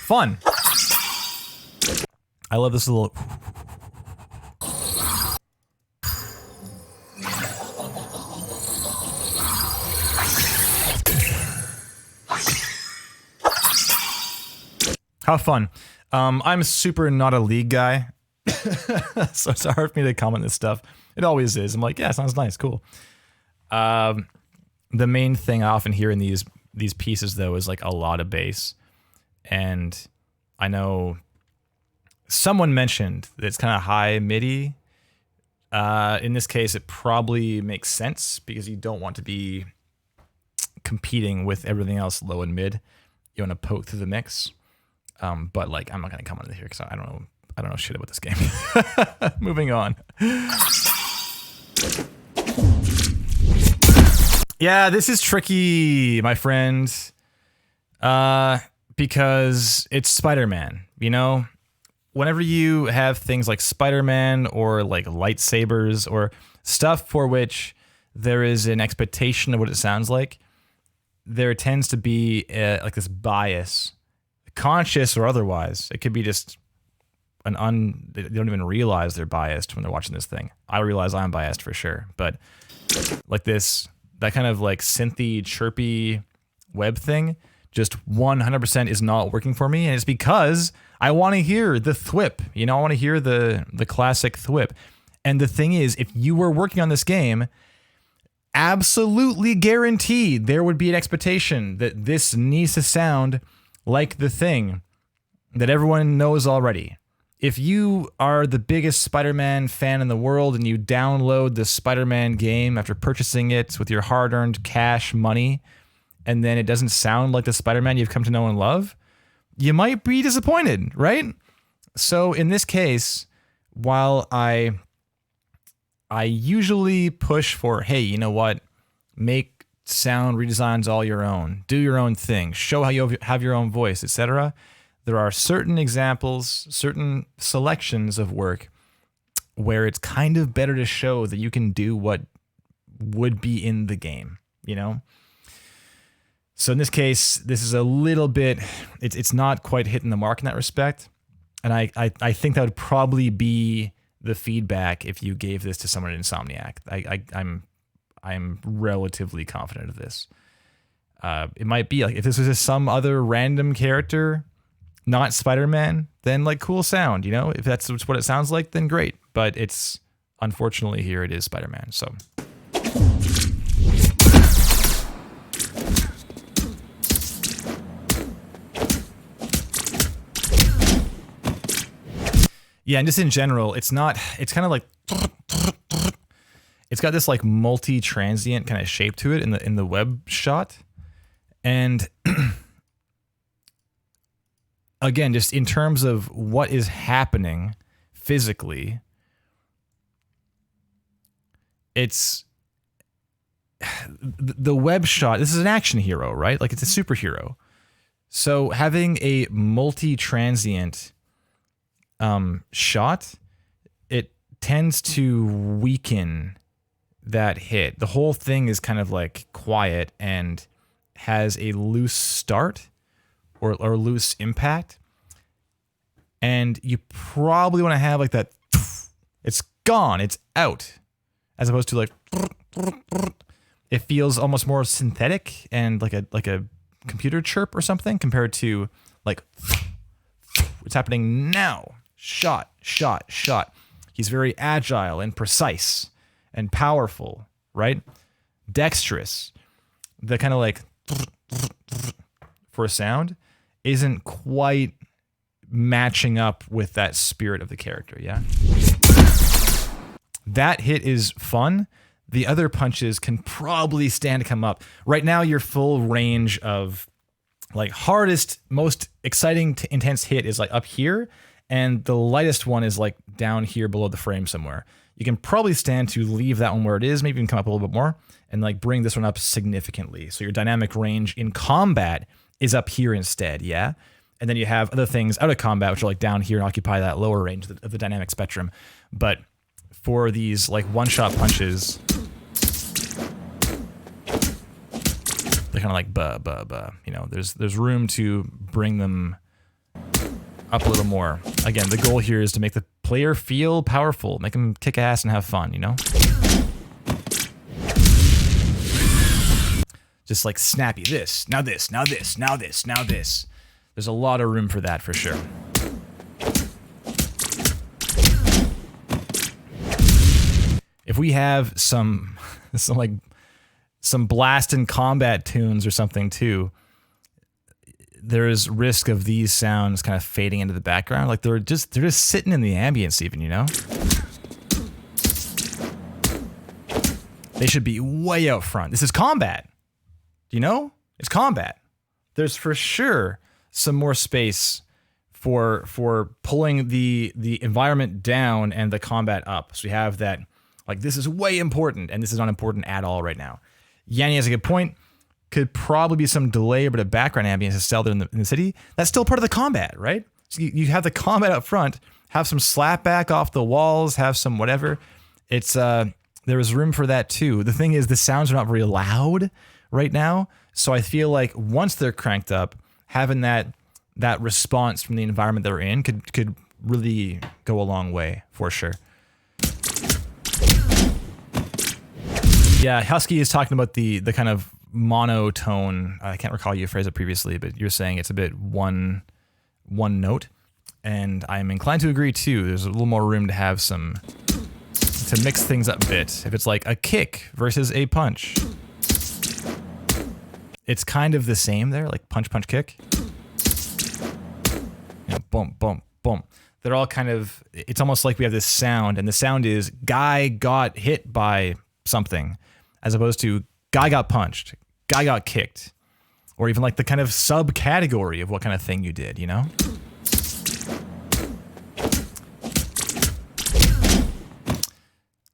Fun. I love this little... How fun. I'm super not a League guy, so it's hard for me to comment this stuff. It always is. I'm like, yeah, sounds nice, cool. The main thing I often hear in these pieces, though, is like a lot of bass. And I know someone mentioned that it's kind of high MIDI. In this case, it probably makes sense because you don't want to be competing with everything else low and mid. You want to poke through the mix. But like, I'm not going to comment on it here because I don't know shit about this game. Moving on. Yeah, this is tricky, my friend. Because it's Spider-Man, you know? Whenever you have things like Spider-Man or like lightsabers or stuff for which there is an expectation of what it sounds like, there tends to be like this bias, conscious or otherwise. It could be just they don't even realize they're biased when they're watching this thing. I realize I'm biased for sure, but like that kind of like synthy, chirpy web thing just 100% is not working for me, and it's because I want to hear the thwip. You know, I want to hear the classic thwip. And the thing is, if you were working on this game, absolutely guaranteed there would be an expectation that this needs to sound like the thing that everyone knows already. If you are the biggest Spider-Man fan in the world and you download the Spider-Man game after purchasing it with your hard-earned cash money, and then it doesn't sound like the Spider-Man you've come to know and love, you might be disappointed, right? So in this case, while I usually push for, hey, you know what? Make sound redesigns all your own. Do your own thing. Show how you have your own voice, etc. There are certain examples, certain selections of work where it's kind of better to show that you can do what would be in the game, you know? So in this case, this is a little bit, it's not quite hitting the mark in that respect. And I think that would probably be the feedback if you gave this to someone at Insomniac. I'm relatively confident of this. It might be like if this was just some other random character, not Spider-Man, then like cool sound, you know? If that's what it sounds like, then great. But it's, unfortunately here it is Spider-Man, so. Yeah, and just in general, it's kind of like, it's got this like multi-transient kind of shape to it in the web shot. And again, just in terms of what is happening physically, it's the web shot. This is an action hero, right? Like it's a superhero. So having a multi-transient shot, it tends to weaken that hit. The whole thing is kind of like quiet and has a loose start or loose impact. And you probably want to have like that, it's gone, it's out, as opposed to like, it feels almost more synthetic and like a computer chirp or something compared to like, it's happening now. Shot, shot, shot. He's very agile and precise and powerful, right? Dexterous. The kind of like for a sound isn't quite matching up with that spirit of the character, yeah? That hit is fun. The other punches can probably stand to come up. Right now, your full range of like hardest, most exciting, intense hit is like up here. And the lightest one is like down here below the frame somewhere. You can probably stand to leave that one where it is, maybe even come up a little bit more, and like bring this one up significantly. So your dynamic range in combat is up here instead, yeah? And then you have other things out of combat, which are like down here and occupy that lower range of the dynamic spectrum. But for these like one-shot punches, they're kind of like buh. You know, there's room to bring them up a little more. Again, the goal here is to make the player feel powerful, make them kick ass and have fun, you know? Just like snappy, this, now this, now this, now this, now this. There's a lot of room for that for sure. If we have some blast and combat tunes or something too, there's risk of these sounds kind of fading into the background. Like they're just sitting in the ambience even, you know? They should be way out front. This is combat. Do you know? It's combat. There's for sure some more space for pulling the environment down and the combat up. So we have that, like, this is way important and this is not important at all right now. Yanni has a good point. Could probably be some delay or bit of background ambience to sell there in the city. That's still part of the combat, right? So you have the combat up front, have some slapback off the walls, have some whatever. It's there is room for that too. The thing is, the sounds are not very loud right now, so I feel like once they're cranked up, having that response from the environment they're in could really go a long way for sure. Yeah, Husky is talking about the kind of monotone. I can't recall you phrased it previously, but you're saying it's a bit one note, and I'm inclined to agree too. There's a little more room to have to mix things up a bit. If it's like a kick versus a punch, it's kind of the same there, like punch, punch, kick. You know, boom, boom, boom. They're all kind of, it's almost like we have this sound, and the sound is guy got hit by something, as opposed to guy got punched, guy got kicked, or even like the kind of subcategory of what kind of thing you did, you know?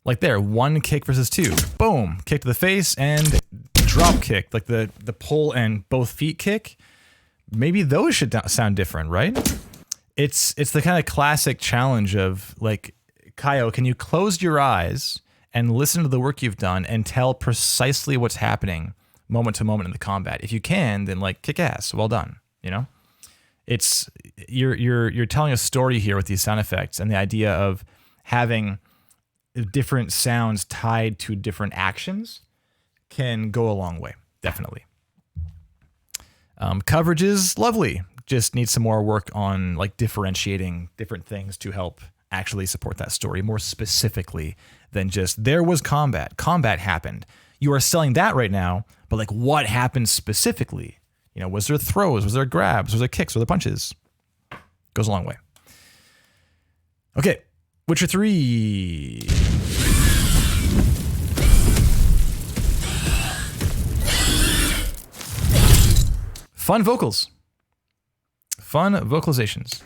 Like there, one kick versus two. Boom, kick to the face and drop kick, like the pull and both feet kick. Maybe those should sound different, right? It's the kind of classic challenge of like, Caio, can you close your eyes and listen to the work you've done and tell precisely what's happening moment to moment in the combat? If you can, then like kick ass, well done, you know? It's you're telling a story here with these sound effects, and the idea of having different sounds tied to different actions can go a long way, definitely. Coverage is lovely. Just needs some more work on like differentiating different things to help actually support that story more specifically than just there was combat. Combat happened. You are selling that right now, but like what happened specifically? You know, was there throws? Was there grabs? Was there kicks? Was there punches? Goes a long way. Okay, Witcher 3. Fun vocals. Fun vocalizations.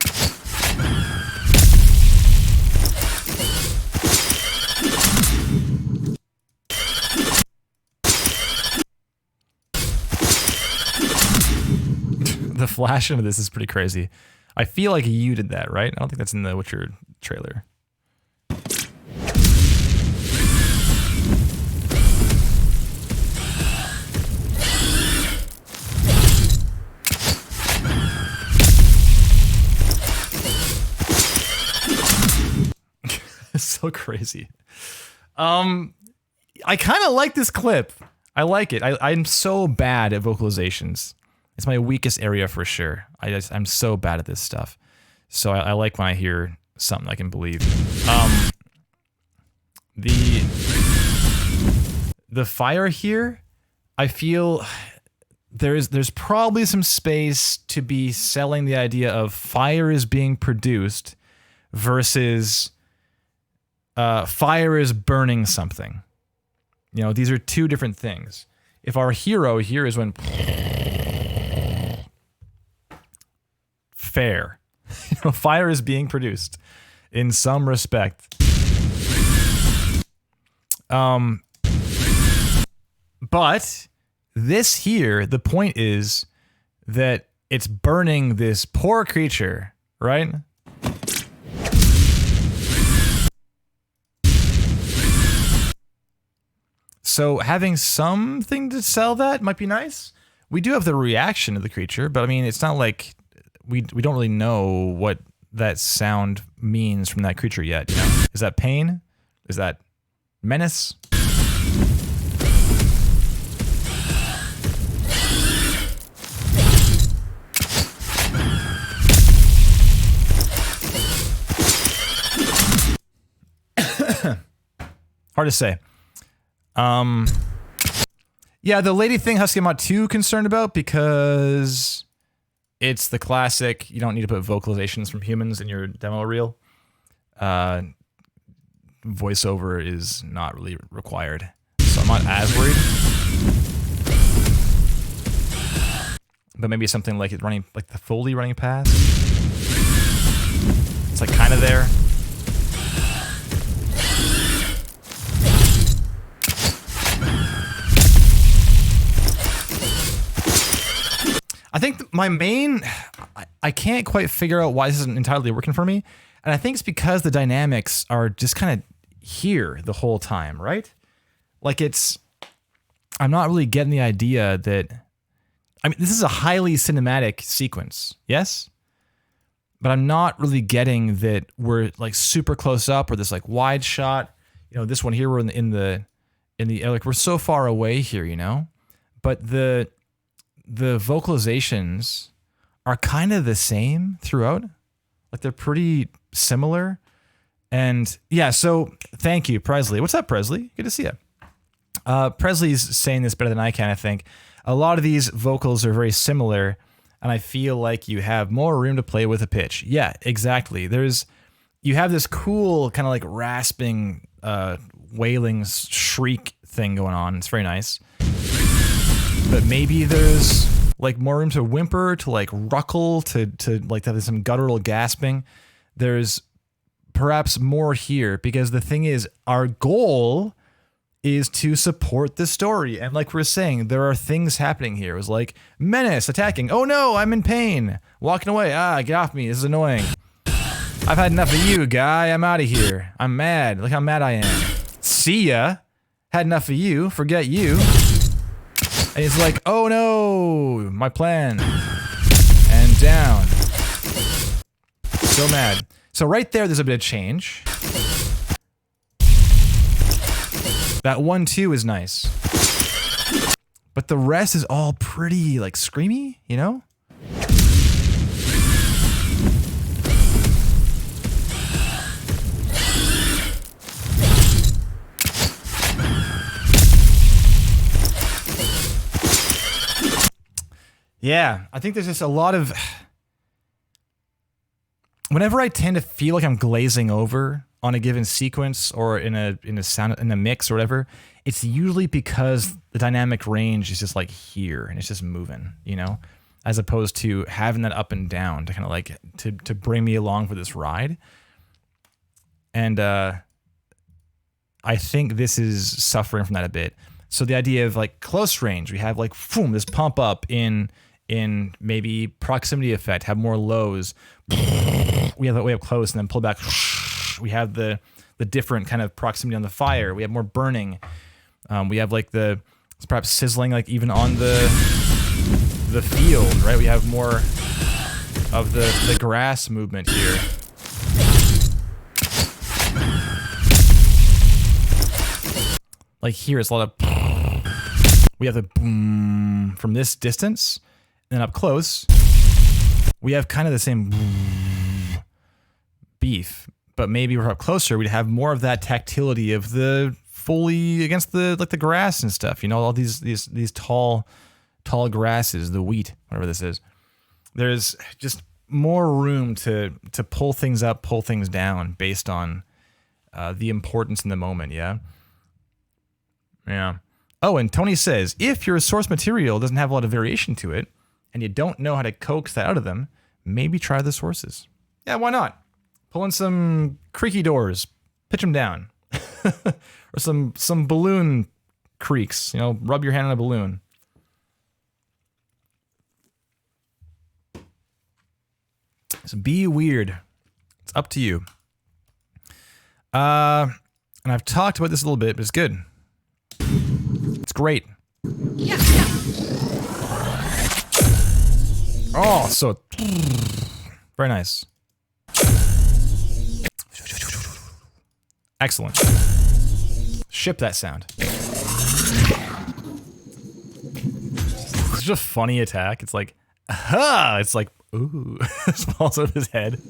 The flash into this is pretty crazy. I feel like you did that, right? I don't think that's in the Witcher trailer. It's so crazy. I kind of like this clip. I like it. I'm so bad at vocalizations. It's my weakest area for sure. I'm so bad at this stuff. So I like when I hear something I can believe. The fire here, I feel there's probably some space to be selling the idea of fire is being produced versus fire is burning something. You know, these are two different things. If our hero here is when fair, you know, fire is being produced in some respect. But this here, the point is that it's burning this poor creature, right? So having something to sell that might be nice. We do have the reaction of the creature, but I mean, it's not like we don't really know what that sound means from that creature yet. You know? Is that pain? Is that menace? Hard to say. Yeah, the lady thing, Husky, I'm not too concerned about because it's the classic, you don't need to put vocalizations from humans in your demo reel. Voiceover is not really required, so I'm not as worried. But maybe something like it running, like the Foley running past. It's like kind of there. I think my main, I can't quite figure out why this isn't entirely working for me. And I think it's because the dynamics are just kind of here the whole time, right? Like I'm not really getting the idea that, I mean, this is a highly cinematic sequence, yes? But I'm not really getting that we're like super close up or this like wide shot. You know, this one here, we're in the like we're so far away here, you know? But the vocalizations are kind of the same throughout. Like they're pretty similar. And yeah, so thank you, Presley. What's up, Presley? Good to see you. Presley's saying this better than I can, I think. A lot of these vocals are very similar, and I feel like you have more room to play with a pitch. Yeah, exactly. You have this cool kind of like rasping, wailing shriek thing going on. It's very nice. But maybe there's like more room to whimper, to like ruckle, to like have some guttural gasping. There's perhaps more here because the thing is, our goal is to support the story. And like we're saying, there are things happening here. It was like menace, attacking. Oh no, I'm in pain. Walking away. Get off me. This is annoying. I've had enough of you, guy. I'm out of here. I'm mad. Look how mad I am. See ya. Had enough of you. Forget you. And he's like, oh no, my plan. And down. So mad. So right there's a bit of change. That 1-2 is nice. But the rest is all pretty, like, screamy, you know? Yeah, I think there's just a lot of... Whenever I tend to feel like I'm glazing over on a given sequence or in a mix or whatever, it's usually because the dynamic range is just like here and it's just moving, you know, as opposed to having that up and down to kind of like to bring me along for this ride. And I think this is suffering from that a bit. So the idea of like close range, we have like boom, this pump up in maybe proximity effect, have more lows. We have that way up close and then pull back. We have the different kind of proximity on the fire. We have more burning. We have like it's perhaps sizzling like even on the field, right? We have more of the grass movement here. Like here it's a lot of, we have the boom from this distance, and up close, we have kind of the same beef, but maybe we're up closer, we'd have more of that tactility of the Foley against the grass and stuff. You know, all these tall grasses, the wheat, whatever this is. There's just more room to pull things up, pull things down based on the importance in the moment. Yeah. Yeah. Oh, and Tony says, if your source material doesn't have a lot of variation to it, and you don't know how to coax that out of them, maybe try the sources. Yeah, why not? Pull in some creaky doors, pitch them down. Or some balloon creaks, you know, rub your hand on a balloon. So be weird. It's up to you. And I've talked about this a little bit, but it's good. It's great. Oh, so very nice. Excellent. Ship that sound. It's such a funny attack. It's like, aha! It's like, ooh. It falls out of his head.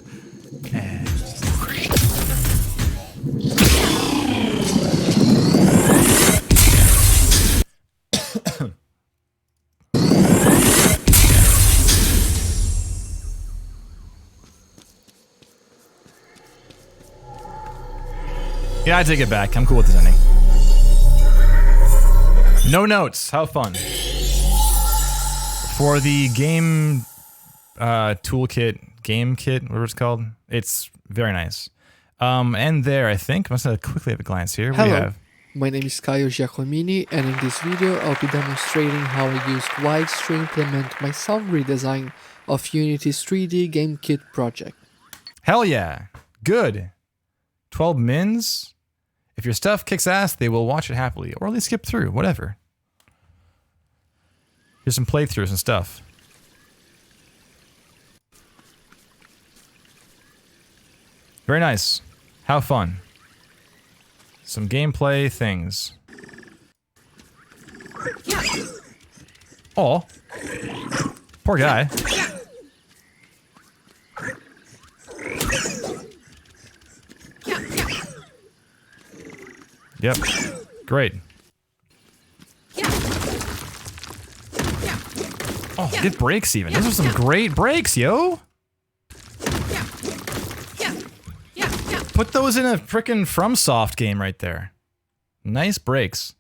Yeah, I take it back. I'm cool with this ending. No notes. How fun. For the game toolkit, game kit, whatever it's called, it's very nice. And there, I think, must have quickly have a glance here. Hello, We have my name is Caio Jiacomini, and in this video I'll be demonstrating how I used Wides to implement my sound redesign of Unity's 3D game kit project. hell yeah, good. 12 mins. If your stuff kicks ass, they will watch it happily, or at least skip through, whatever. Here's some playthroughs and stuff. Very nice. How fun. Some gameplay things. Oh. Poor guy. Yep. Great. Oh, get breaks even. Those are some great breaks, yo. Put those in a frickin' FromSoft game right there. Nice breaks.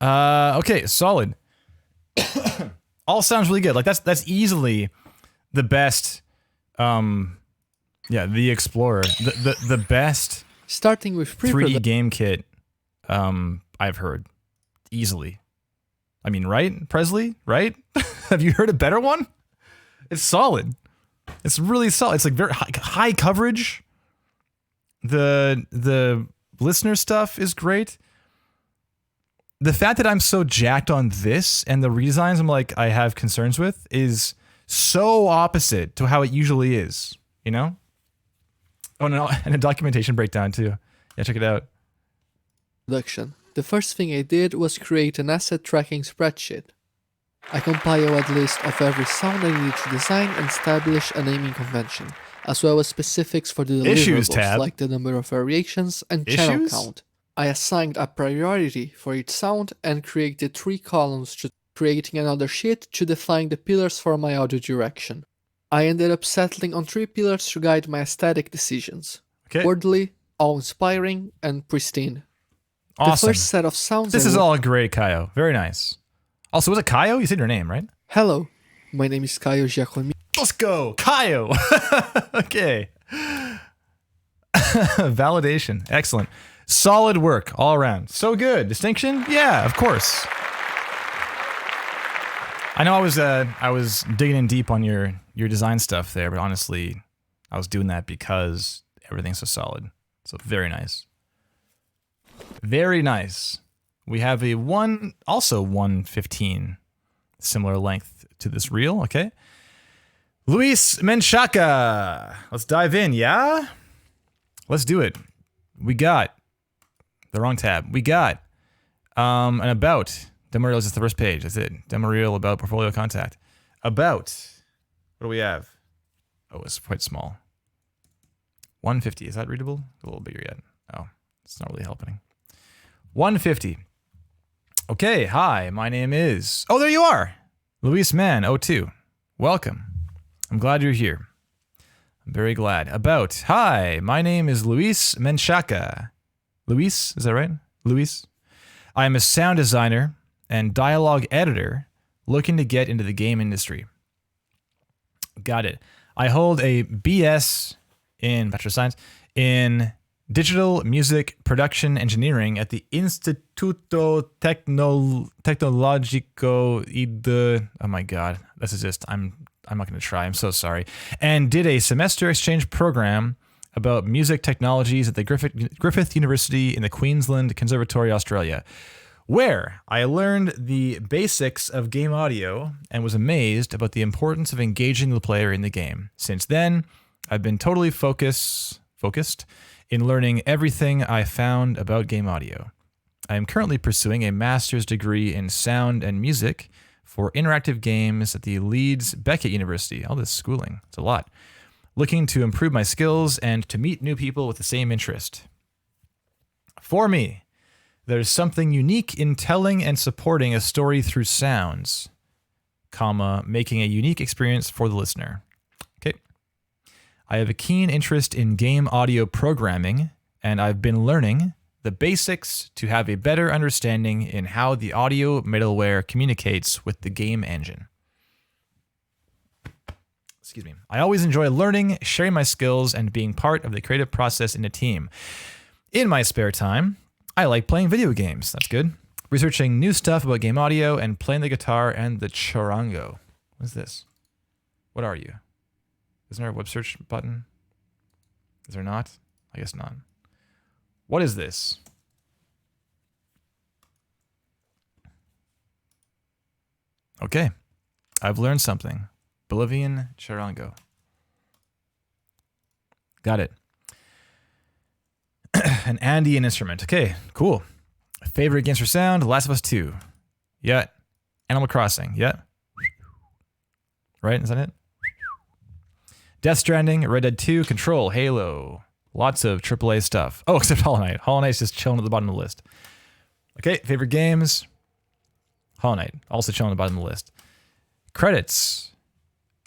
Okay, solid. All sounds really good. Like that's easily the best. Yeah, the Explorer, the best Starting with 3D game kit I've heard easily. I mean, right, Presley? Right? Have you heard a better one? It's solid. It's really solid. It's like very high coverage. The listener stuff is great. The fact that I'm so jacked on this and the redesigns I'm like I have concerns with is so opposite to how it usually is, you know? Oh no, and a documentation breakdown too. Yeah, check it out. production. The first thing I did was create an asset tracking spreadsheet. I compile a list of every sound I need to design and establish a naming convention, as well as specifics for the Issues deliverables tab. like the number of variations and channel Issues? count. I assigned a priority for each sound and created 3 columns, creating another sheet to define the pillars for my audio direction. I ended up settling on 3 pillars to guide my aesthetic decisions. Okay. Orderly, awe-inspiring, and pristine. Awesome. The first set of sounds This I is will- all great, Caio. Very nice. Also, was it Caio? You said your name, right? Hello, my name is Caio Jiacomini. Let's go, Caio. Okay. Validation. Excellent. Solid work all around. So good. Distinction? Yeah, of course. I know I was digging in deep on your design stuff there, but honestly, I was doing that because everything's so solid. So very nice. Very nice. We have a also 1:15, similar length to this reel, okay? Luis Menchaca. Let's dive in, yeah? Let's do it. We got the wrong tab. We got an about. Demo reel is just the first page. That's it. Demo reel about portfolio contact. About. What do we have? Oh, it's quite small. 150. Is that readable? A little bigger yet. Oh, it's not really helping. 150. Okay, hi, my name is... Oh, there you are! Luis Man 02. Welcome. I'm glad you're here. I'm very glad. About. Hi, my name is Luis Menchaca. Luis, is that right? Luis? I am a sound designer and dialogue editor looking to get into the game industry. Got it. I hold a BS in Bachelor of Science in Digital Music Production Engineering at the Instituto Tecnologico de... Oh my god, this is just... I'm I'm not going to try. I'm so sorry. And did a semester exchange program about music technologies at the Griffith University in the Queensland Conservatory, Australia, where I learned the basics of game audio and was amazed about the importance of engaging the player in the game. Since then, I've been totally focused in learning everything I found about game audio. I am currently pursuing a master's degree in sound and music for interactive games at the Leeds Beckett University. All this schooling, it's a lot. Looking to improve my skills and to meet new people with the same interest. For me, there's something unique in telling and supporting a story through sounds, making a unique experience for the listener. Okay. I have a keen interest in game audio programming, and I've been learning the basics to have a better understanding in how the audio middleware communicates with the game engine. Excuse me. I always enjoy learning, sharing my skills, and being part of the creative process in a team. In my spare time, I like playing video games. That's good. Researching new stuff about game audio and playing the guitar and the charango. What's this? What are you? Isn't there a web search button? Is there not? I guess not. What is this? Okay. I've learned something. Bolivian charango. Got it. An Andean instrument. Okay, cool. Favorite games for sound? Last of Us 2. Yeah. Animal Crossing. Yeah. Right? Is that it? Death Stranding, Red Dead 2, Control, Halo. Lots of AAA stuff. Oh, except Hollow Knight. Hollow Knight's just chilling at the bottom of the list. Okay, favorite games? Hollow Knight, also chilling at the bottom of the list. Credits.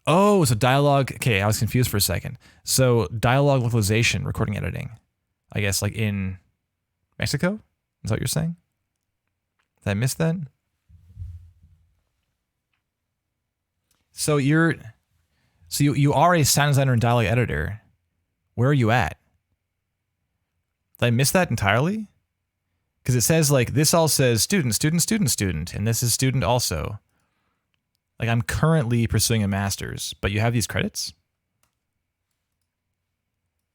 Oh, so dialogue. Okay, I was confused for a second. So dialogue localization, recording editing. I guess like in Mexico? Is that what you're saying? Did I miss that? So you are a sound designer and dialogue editor. Where are you at? Did I miss that entirely? Because it says like, this all says student, student, student, student, and this is student also. Like I'm currently pursuing a master's, but you have these credits?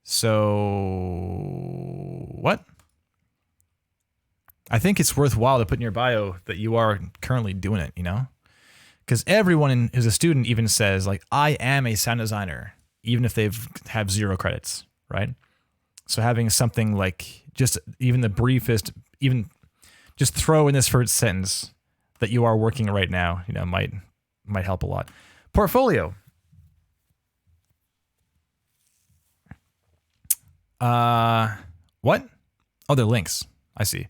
So, what? I think it's worthwhile to put in your bio that you are currently doing it, you know? Because everyone who's a student even says, like, I am a sound designer, even if they've have 0 credits, right? So having something like just even the briefest, even just throw in this first sentence that you are working right now, you know, might help a lot. Portfolio. What? Oh, they're links. I see.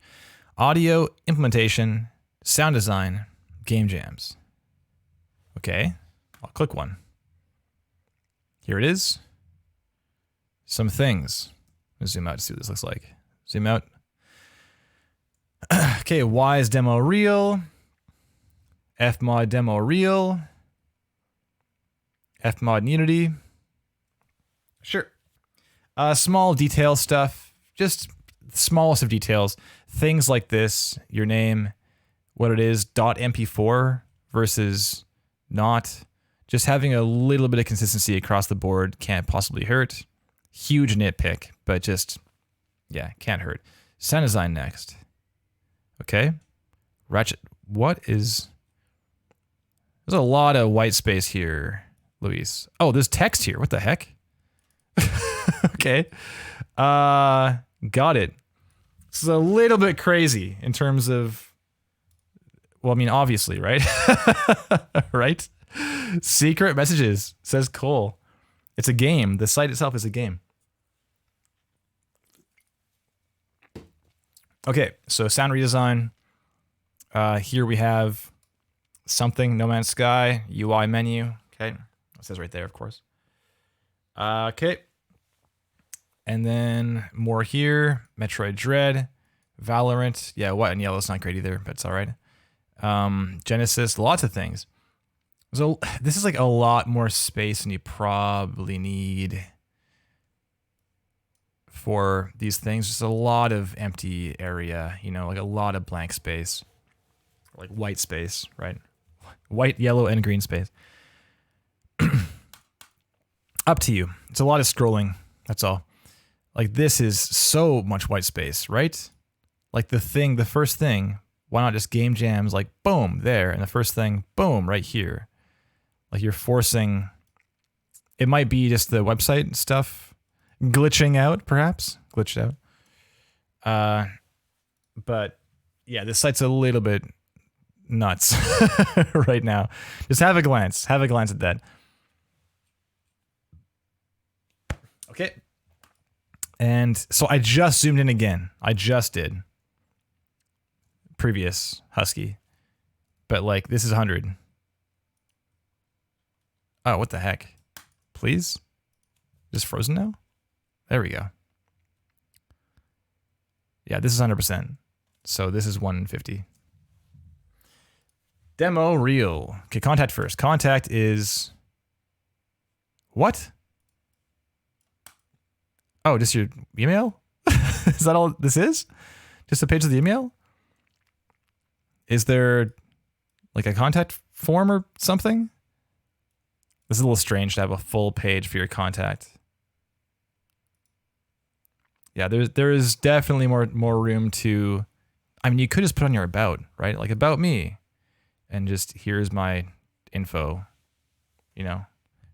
Audio, implementation, sound design, game jams. Okay, I'll click one. Here it is. Some things. Let's zoom out to see what this looks like. Zoom out. Okay, why is demo real? Fmod demo real. Fmod Unity. Sure. Small detail stuff, just the smallest of details. Things like this, your name, what it is, .mp4 versus not. Just having a little bit of consistency across the board can't possibly hurt. Huge nitpick, but just, yeah, can't hurt. Sound design next. Okay. Ratchet, what is... There's a lot of white space here, Luis. Oh, there's text here. What the heck? Okay. Got it. This is a little bit crazy in terms of, well, I mean, obviously, right? Right? Secret messages, says Cole. It's a game. The site itself is a game. Okay, so sound redesign. Here we have something, No Man's Sky, UI menu. Okay, it says right there, of course. Okay. And then more here, Metroid Dread, Valorant. Yeah, white and yellow is not great either, but it's all right. Genesis, lots of things. So this is like a lot more space than you probably need for these things. Just a lot of empty area, you know, like a lot of blank space, like white space, right? White, yellow, and green space. Up to you. It's a lot of scrolling. That's all. Like this is so much white space, right? Like the first thing, why not just game jams like boom there, and the first thing, boom, right here. Like you're forcing, it might be just the website stuff glitching out, perhaps. Glitched out. But yeah, this site's a little bit nuts right now. Just have a glance. Have a glance at that. Okay. And so I just zoomed in again. I just did. Previous Husky. But like, this is 100. Oh, what the heck? Please? Just frozen now? There we go. Yeah, this is 100%. So this is 150. Demo real. Okay, contact first. Contact is... What? Oh, just your email? Is that all this is? Just a page of the email? Is there like a contact form or something? This is a little strange to have a full page for your contact. Yeah, there is definitely more room to... I mean, you could just put on your about, right? Like about me. And just here's my info. You know?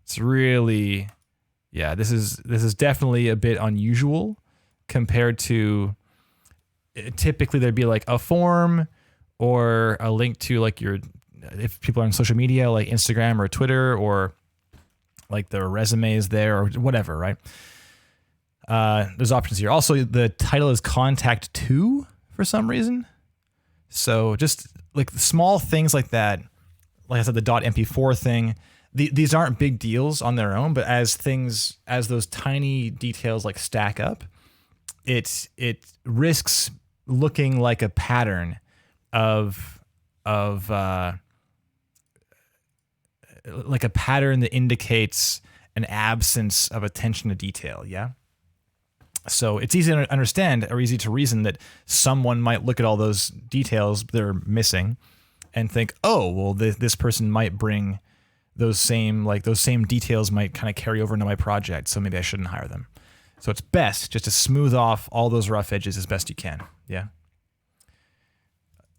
It's really... Yeah, this is definitely a bit unusual compared to typically there'd be like a form or a link to like your, if people are on social media like Instagram or Twitter, or like their resumes there or whatever, right? There's options here. Also, the title is contact to for some reason. So just like small things like that, like I said, the .mp4 thing, these aren't big deals on their own, but as those tiny details like stack up, it risks looking like a pattern of like a pattern that indicates an absence of attention to detail. Yeah. So it's easy to understand or easy to reason that someone might look at all those details they're missing and think, oh, well, this person might bring those same details might kind of carry over into my project, so maybe I shouldn't hire them. So it's best just to smooth off all those rough edges as best you can. Yeah.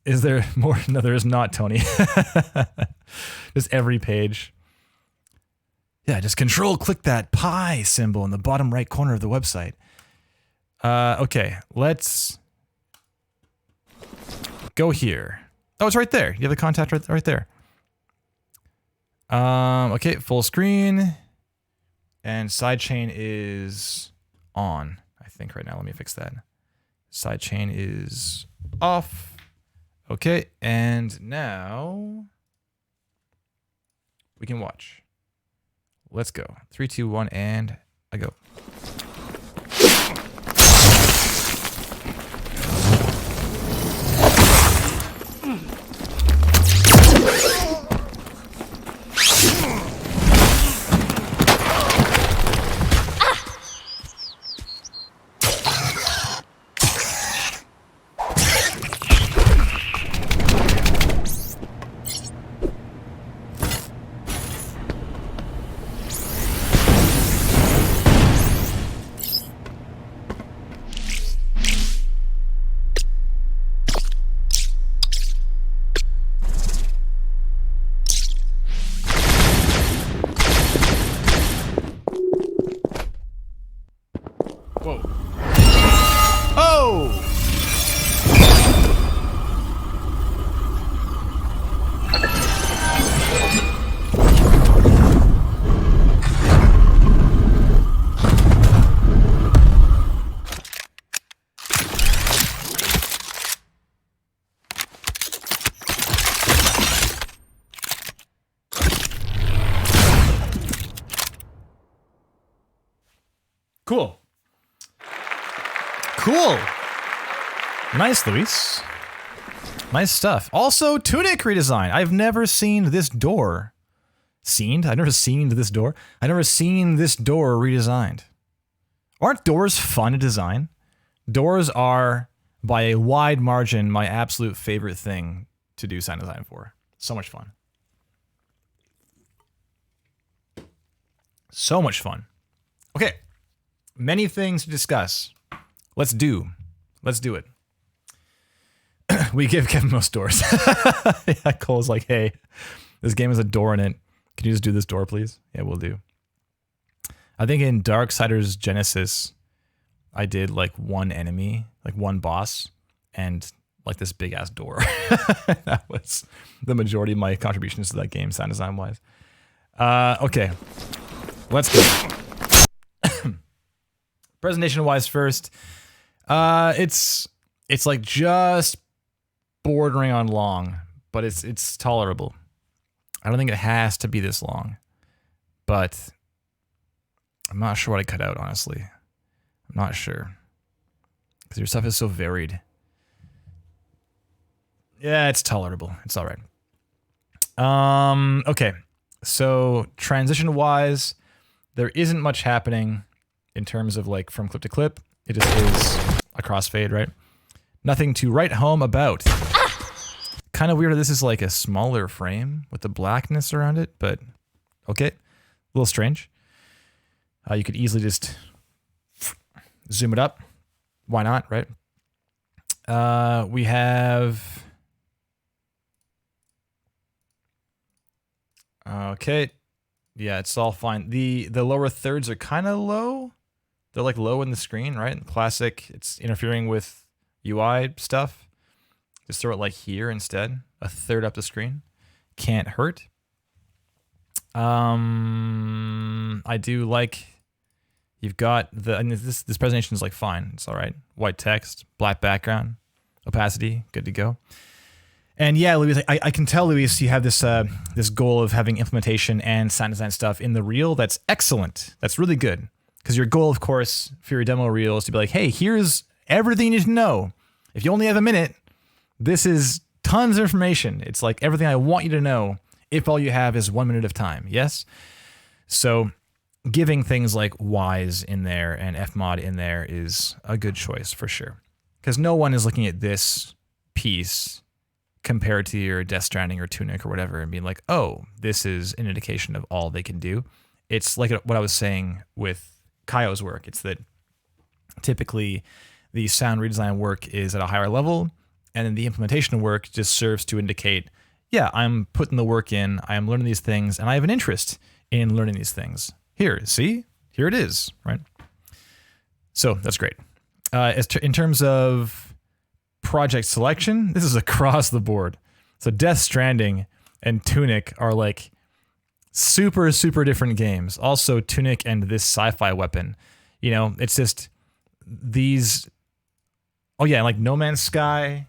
Is there more? No, there is not, Tony. Just every page. Yeah, just click that pi symbol in the bottom right corner of the website. Okay, let's go here. Oh, it's right there. You have the contact right there. Okay, full screen. And sidechain is on, I think, right now. Let me fix that. Sidechain is off. Okay, and now we can watch. Let's go. 3, 2, 1, and I go. Whoa. Oh! Cool. Cool. Nice, Luis. Nice stuff. Also, tunic redesign. I've never seen this door. I've never seen this door. I've never seen this door redesigned. Aren't doors fun to design? Doors are, by a wide margin, my absolute favorite thing to do sound design for. So much fun. So much fun. Okay, many things to discuss. Let's do it. We give Kevin most doors. Yeah, Cole's like, hey, this game has a door in it. Can you just do this door, please? Yeah, we'll do. I think in Darksiders Genesis, I did like one enemy, like one boss, and like this big ass door. That was the majority of my contributions to that game, sound design wise. Okay, let's go. Presentation wise first, it's like just bordering on long, but it's tolerable. I don't think it has to be this long, but I'm not sure what I cut out, honestly. I'm not sure. Because your stuff is so varied. Yeah, it's tolerable. It's all right. Okay. So transition-wise, there isn't much happening in terms of like from clip to clip. It just is a crossfade, right? Nothing to write home about. Kind of weird that this is like a smaller frame with the blackness around it, but okay. A little strange. You could easily just zoom it up. Why not, right? We have... Okay. Yeah, it's all fine. The lower thirds are kind of low. They're like low in the screen, right? Classic, it's interfering with UI stuff. Just throw it like here instead. A third up the screen. Can't hurt. I do like... You've got the... And this presentation is like fine. It's all right. White text, black background, opacity, good to go. And yeah, Luis, I can tell, Luis, you have this this goal of having implementation and sound design stuff in the reel. That's excellent. That's really good. Because your goal, of course, for your demo reel is to be like, hey, here's everything you need to know. If you only have a minute, this is tons of information. It's like everything I want you to know if all you have is 1 minute of time. Yes? So giving things like Wise in there and Fmod in there is a good choice for sure. Because no one is looking at this piece compared to your Death Stranding or Tunic or whatever and being like, oh, this is an indication of all they can do. It's like what I was saying with Caio's work. It's that typically the sound redesign work is at a higher level, and then the implementation work just serves to indicate, yeah, I'm putting the work in, I am learning these things, and I have an interest in learning these things. Here, see? Here it is, right? So that's great. In terms of project selection, this is across the board. So Death Stranding and Tunic are like super, super different games. Also, Tunic and this sci-fi weapon. You know, it's just these... Oh yeah, like No Man's Sky,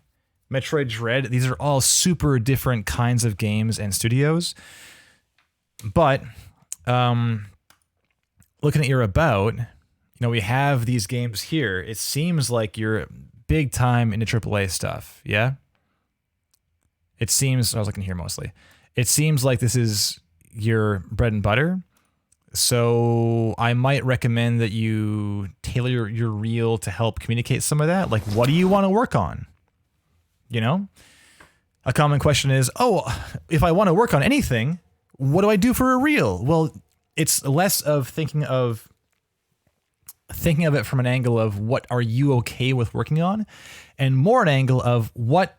Metroid Dread, these are all super different kinds of games and studios. But looking at your about, you know, we have these games here. It seems like you're big time into AAA stuff, yeah? It seems, I was looking here mostly. It seems like this is your bread and butter. So I might recommend that you tailor your reel to help communicate some of that. Like, what do you want to work on? You know? A common question is, oh, if I want to work on anything, what do I do for a reel? Well, it's less of thinking of it from an angle of what are you okay with working on, and more an angle of what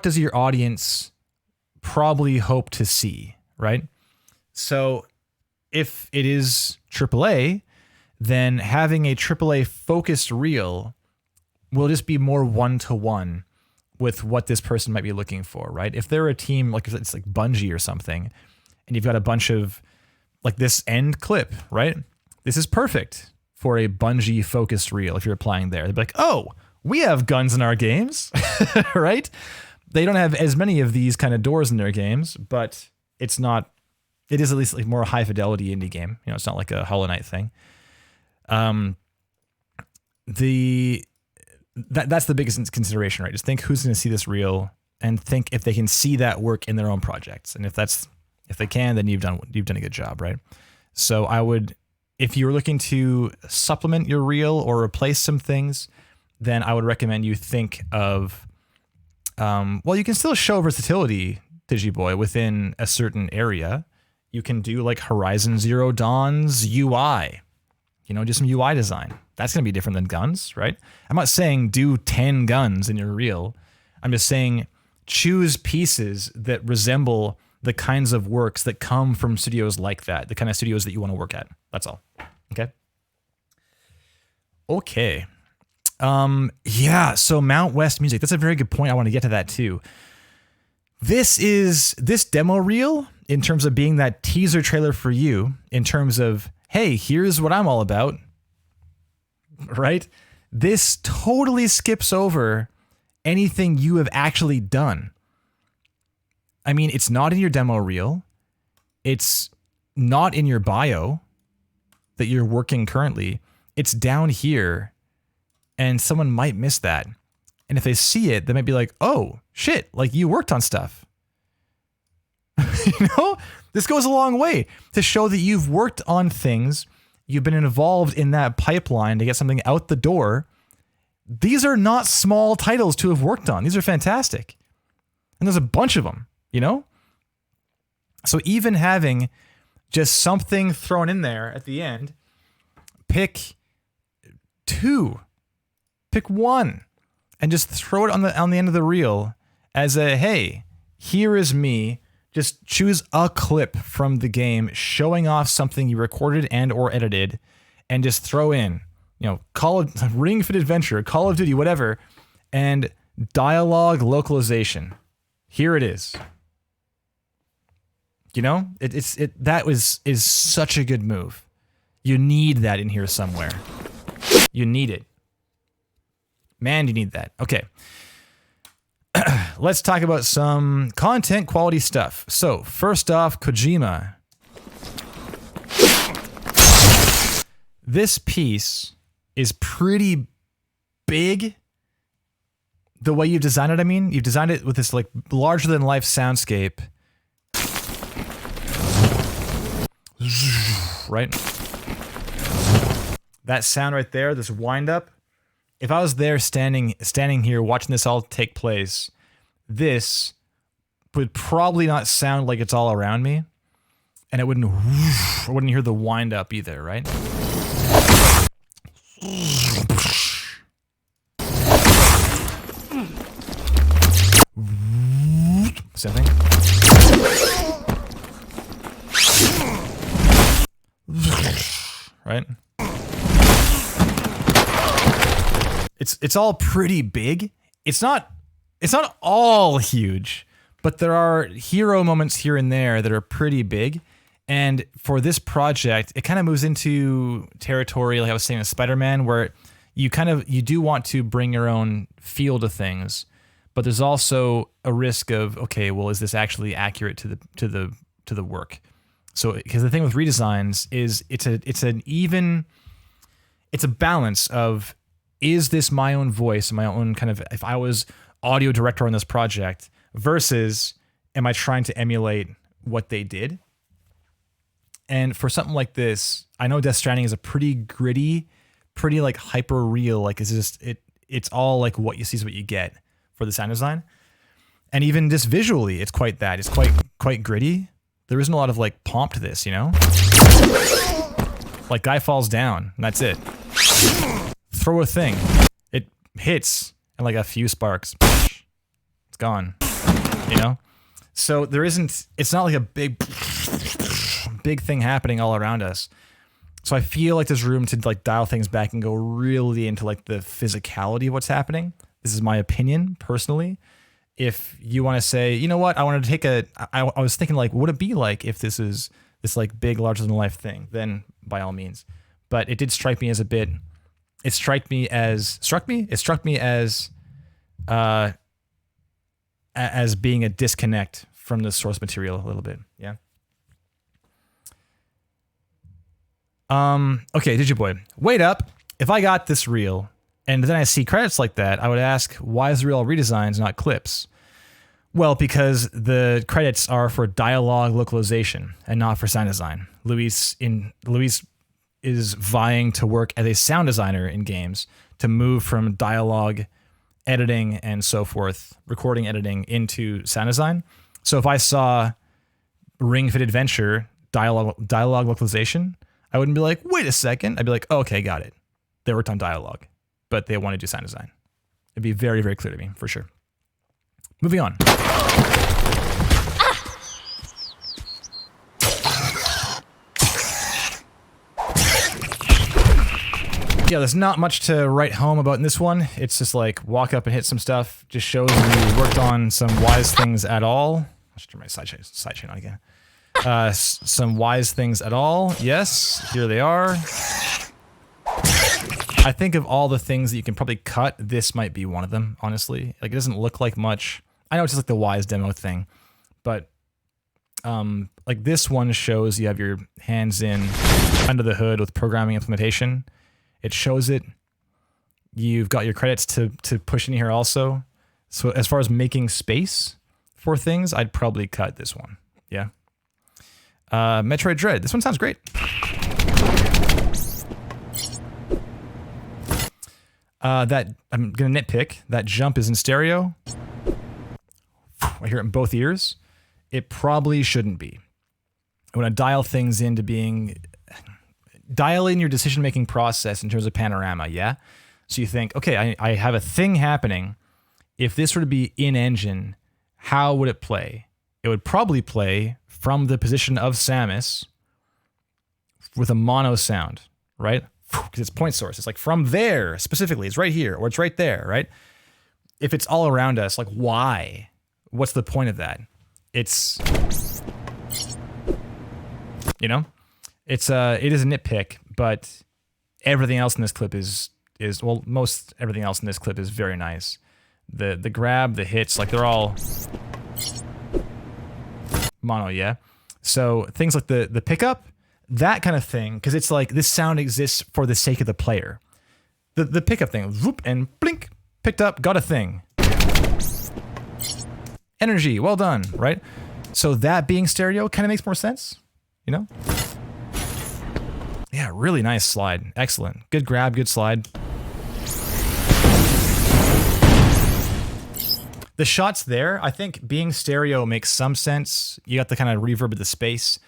does your audience probably hope to see, right? So if it is AAA, then having a AAA focused reel will just be more one-to-one with what this person might be looking for, right? If they're a team, like if it's like Bungie or something, and you've got a bunch of like this end clip, right? This is perfect for a Bungie focused reel if you're applying there. They'd be like, oh, we have guns in our games, right? They don't have as many of these kind of doors in their games, but it is at least like more high fidelity indie game. You know, it's not like a Hollow Knight thing. That's the biggest consideration, right? Just think who's going to see this reel and think if they can see that work in their own projects. And if they can, then you've done a good job, right? So I would, if you're looking to supplement your reel or replace some things, then I would recommend you think of, well, you can still show versatility, Digiboy, within a certain area. You can do like Horizon Zero Dawn's UI. You know, do some UI design. That's going to be different than guns, right? I'm not saying do 10 guns in your reel. I'm just saying choose pieces that resemble the kinds of works that come from studios like that, the kind of studios that you want to work at. That's all. Okay. Okay. Yeah, so Mount West music. That's a very good point. I want to get to that too. This demo reel, in terms of being that teaser trailer for you, in terms of, hey, here's what I'm all about, right? This totally skips over anything you have actually done. I mean, it's not in your demo reel. It's not in your bio that you're working currently. It's down here, and someone might miss that. And if they see it, they might be like, oh, shit, like you worked on stuff. You know, this goes a long way to show that you've worked on things. You've been involved in that pipeline to get something out the door. These are not small titles to have worked on. These are fantastic. And there's a bunch of them, you know? So even having just something thrown in there at the end, pick 2, pick 1, and just throw it on the end of the reel as a, hey, here is me. Just choose a clip from the game showing off something you recorded and or edited, and just throw in, you know, Ring Fit Adventure, Call of Duty, whatever, and dialogue localization. Here it is. You know, that is such a good move. You need that in here somewhere. You need it. Man, you need that. Okay. Let's talk about some content quality stuff. So, first off, Kojima. This piece is pretty big. The way you've designed it, I mean, you've designed it with this like larger than life soundscape. Right? That sound right there, this wind up. If I was there standing here watching this all take place, this would probably not sound like it's all around me, and I wouldn't hear the wind up either, right? Something. Right? It's all pretty big. It's not all huge, but there are hero moments here and there that are pretty big. And for this project, it kind of moves into territory, like I was saying with Spider-Man, where you do want to bring your own feel to things, but there's also a risk of, okay, well, is this actually accurate to the work? So, because the thing with redesigns is it's a balance of, is this my own voice, my own kind of, if I was audio director on this project, versus am I trying to emulate what they did? And for something like this, I know Death Stranding is a pretty gritty, pretty like hyper real, like it's all like what you see is what you get for the sound design. And even just visually, it's quite that. It's quite gritty. There isn't a lot of like pomp to this, you know? Like guy falls down, and that's it. Throw a thing. It hits, and like a few sparks. It's gone. You know? So it's not like a big thing happening all around us. So I feel like there's room to like dial things back and go really into like the physicality of what's happening. This is my opinion, personally. If you want to say, you know what, I wanted to take I was thinking like, what would it be like if this is this like big, larger than life thing? Then by all means. But it did strike me as a bit, it struck me as being a disconnect from the source material a little bit. Yeah. Okay, Digiboy, wait up. If I got this reel and then I see credits like that, I would ask, why is the reel redesigns, not clips? Well, because the credits are for dialogue localization and not for sound design. Luis is vying to work as a sound designer in games to move from dialogue editing and so forth, recording editing, into sound design. So if I saw Ring Fit Adventure dialogue localization, I wouldn't be like, wait a second. I'd be like, oh, okay, got it. They worked on dialogue, but they want to do sound design. It'd be very, very clear to me, for sure. Moving on. Yeah, there's not much to write home about in this one. It's just like walk up and hit some stuff. Just shows you worked on some wise things at all. I should turn my side chain on again. Some wise things at all. Yes, here they are. I think of all the things that you can probably cut, this might be one of them, honestly. Like, it doesn't look like much. I know it's just like the wise demo thing, but like this one shows you have your hands in under the hood with programming implementation. It shows it. You've got your credits to push in here also. So as far as making space for things, I'd probably cut this one. Yeah. Metroid Dread. This one sounds great. That I'm gonna nitpick. That jump is in stereo. I hear it in both ears. It probably shouldn't be. I want to dial things into being... Dial in your decision-making process in terms of panorama, yeah? So you think, okay, I have a thing happening. If this were to be in-engine, how would it play? It would probably play from the position of Samus with a mono sound, right? Because it's point source. It's like from there, specifically. It's right here, or it's right there, right? If it's all around us, like, why? What's the point of that? It's... You know? It is a nitpick, but everything else in this clip is well, most everything else in this clip is very nice. The grab, the hits, like they're all mono, yeah? So things like the pickup, that kind of thing, because it's like this sound exists for the sake of the player. The pickup thing, whoop, and blink, picked up, got a thing. Energy, well done, right? So that being stereo kind of makes more sense, you know? Yeah, really nice slide. Excellent. Good grab, good slide. The shots there, I think being stereo makes some sense. You got the kind of reverb of the space.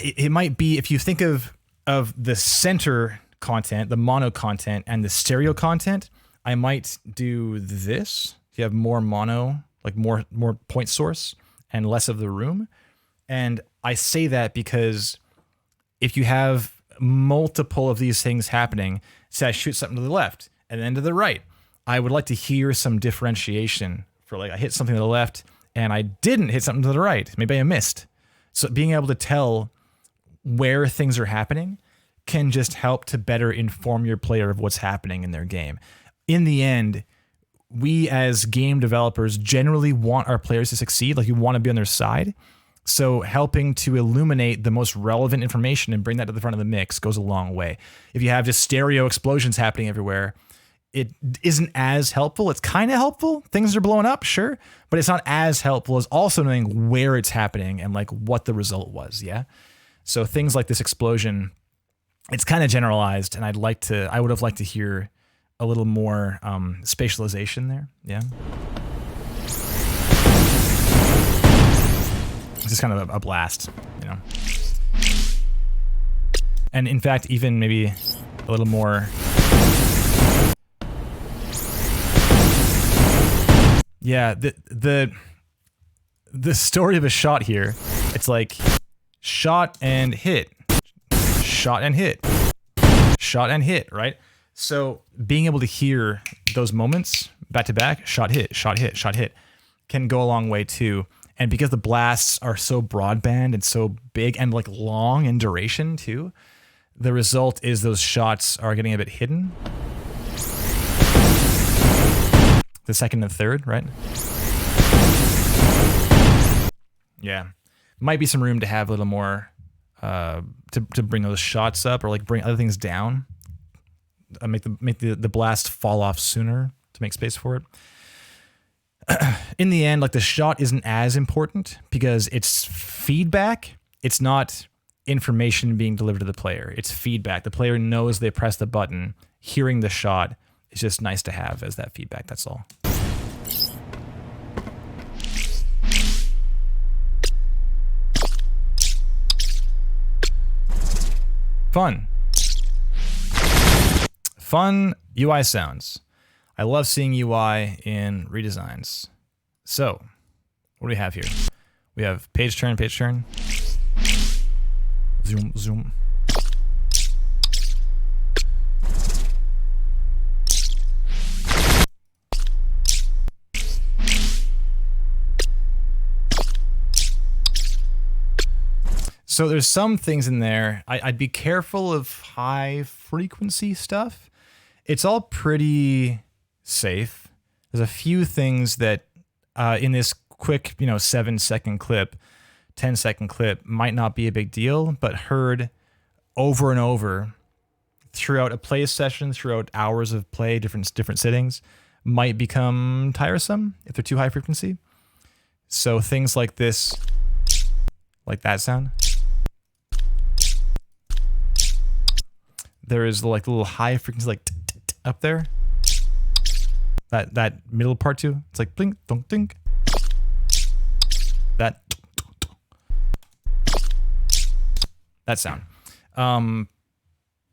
It might be, if you think of the center content, the mono content, and the stereo content, I might do this. You have more mono, like more point source, and less of the room. And I say that because if you have multiple of these things happening, say I shoot something to the left and then to the right, I would like to hear some differentiation for, like, I hit something to the left and I didn't hit something to the right. Maybe I missed. So being able to tell where things are happening can just help to better inform your player of what's happening in their game. In the end, we as game developers generally want our players to succeed. Like, you want to be on their side. So helping to illuminate the most relevant information and bring that to the front of the mix goes a long way. If you have just stereo explosions happening everywhere, it isn't as helpful. It's kind of helpful. Things are blowing up, sure, but it's not as helpful as also knowing where it's happening and like what the result was, yeah? So things like this explosion, it's kind of generalized, and I would have liked to hear a little more spatialization there, yeah? It's just kind of a blast, you know. And in fact, even maybe a little more. Yeah, the story of a shot here, it's like shot and hit, shot and hit, shot and hit, right? So being able to hear those moments back to back, shot hit, shot hit, shot hit, can go a long way too. And because the blasts are so broadband and so big and like long in duration too, the result is those shots are getting a bit hidden. The second and third, right? Yeah. Might be some room to have a little more, to bring those shots up, or like bring other things down. Make the blast fall off sooner to make space for it. In the end, like, the shot isn't as important because it's feedback. It's not information being delivered to the player. It's feedback. The player knows they press the button. Hearing the shot is just nice to have as that feedback. That's all. Fun. Fun UI sounds. I love seeing UI in redesigns. So, what do we have here? We have page turn, page turn. Zoom, zoom. So there's some things in there. I'd be careful of high frequency stuff. It's all pretty safe. There's a few things that in this quick, 7-second clip, 10-second clip might not be a big deal, but heard over and over throughout a play session, throughout hours of play, different sittings, might become tiresome if they're too high frequency. So things like this, like that sound. There is like a little high frequency, like up there. That middle part too. It's like blink, dunk, dink. That sound.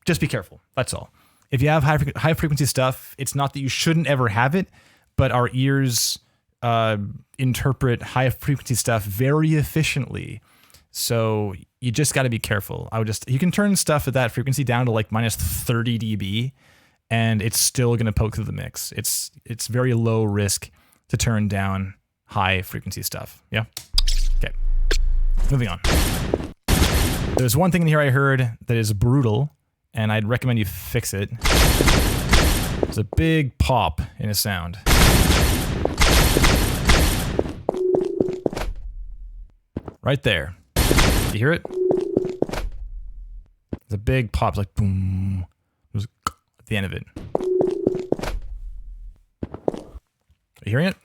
Just be careful. That's all. If you have high frequency stuff, it's not that you shouldn't ever have it, but our ears interpret high frequency stuff very efficiently. So you just got to be careful. You can turn stuff at that frequency down to like minus 30 dB and it's still going to poke through the mix. It's very low risk to turn down high frequency stuff. Yeah. Okay. Moving on. There's one thing in here I heard that is brutal and I'd recommend you fix it. There's a big pop in a sound. Right there. You hear it? There's a big pop, it's like boom. It was at the end of it. Are you hearing it?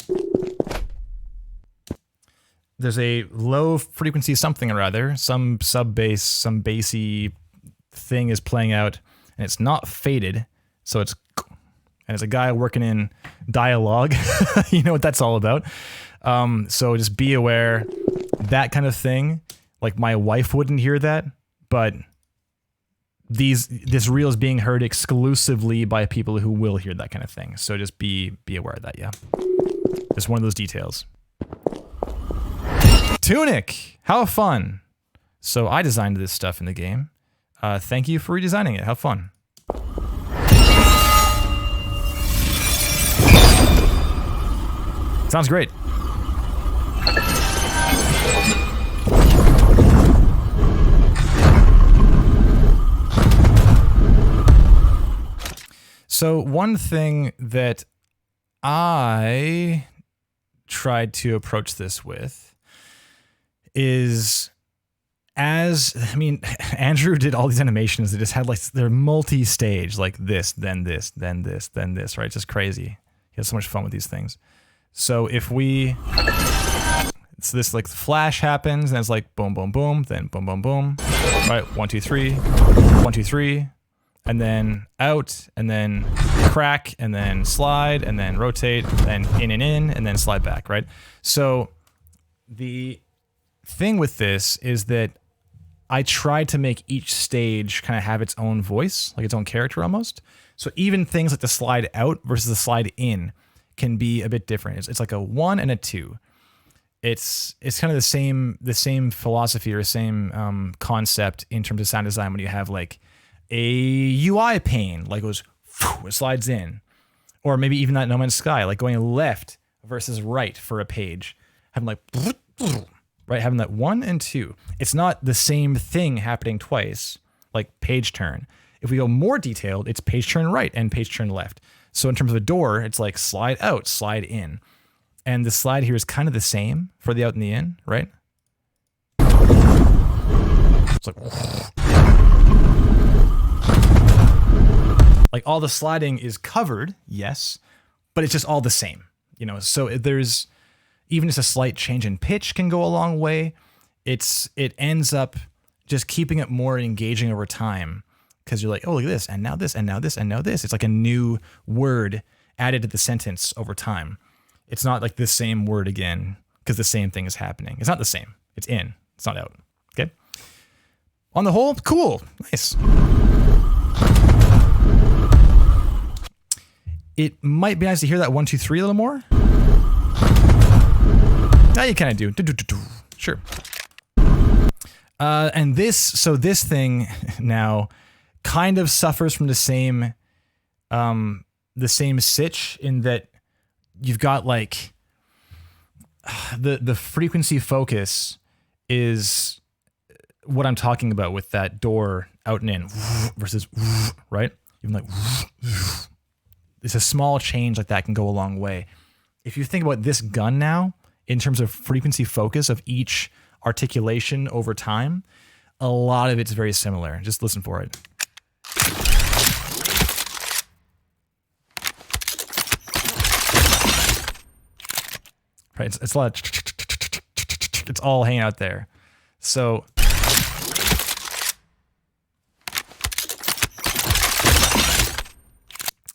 There's a low frequency something or other, some sub bass, some bassy thing is playing out, and it's not faded, so it's, and it's a guy working in dialogue. You know what that's all about. So just be aware, that kind of thing. Like my wife wouldn't hear that, but this reel is being heard exclusively by people who will hear that kind of thing. So just be aware of that, yeah. Just one of those details. Tunic! How fun! So I designed this stuff in the game. Thank you for redesigning it. How fun. Sounds great. So one thing that I tried to approach this with is, Andrew did all these animations that just had like, they're multi-stage, like this, then this, then this, then this, right? It's just crazy. He has so much fun with these things. So if it's this like flash happens and it's like boom, boom, boom, then boom, boom, boom, right? 1, 2, 3, 1, 2, 3. And then out, and then crack, and then slide, and then rotate, and in, and then slide back, right? So the thing with this is that I tried to make each stage kind of have its own voice, like its own character almost. So even things like the slide out versus the slide in can be a bit different. It's like a 1 and a 2. It's kind of the same philosophy or same concept in terms of sound design when you have like a UI pane, like it slides in, or maybe even that No Man's Sky, like going left versus right for a page, having like, right, having that 1 and 2. It's not the same thing happening twice, like page turn. If we go more detailed, it's page turn right and page turn left. So in terms of a door, it's like slide out, slide in. And the slide here is kind of the same for the out and the in, right? It's like all the sliding is covered, yes, but it's just all the same, so there's even just a slight change in pitch can go a long way. It ends up just keeping it more engaging over time because you're like, oh, look at this, and now this, and now this, and now this. It's like a new word added to the sentence over time. It's not like the same word again because the same thing is happening. It's not the same. It's in. It's not out. Okay? On the whole, cool. Nice. It might be nice to hear that 1, 2, 3 a little more. Now you kind of do. Sure. And this thing now kind of suffers from the same sitch in that you've got like the frequency focus is what I'm talking about with that door out and in versus right. Even like it's a small change like that can go a long way. If you think about this gun now in terms of frequency focus of each articulation over time, a lot of it's very similar. Just listen for it. Right, it's a lot of it's all hanging out there. So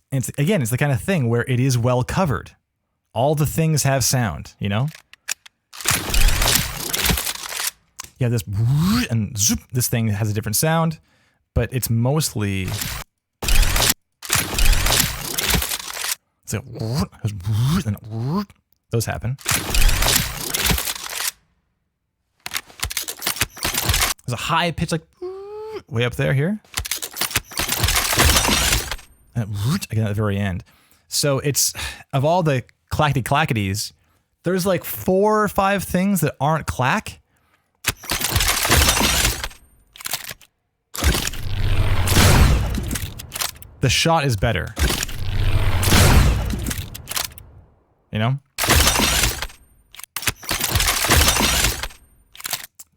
and it's the kind of thing where it is well covered. All the things have sound, you know? Yeah, this and zoop, this thing has a different sound, but it's mostly it's like and those happen. There's a high pitch like way up there here. And again at the very end. So it's of all the clackety-clackities, there's like 4 or 5 things that aren't clack. The shot is better. You know?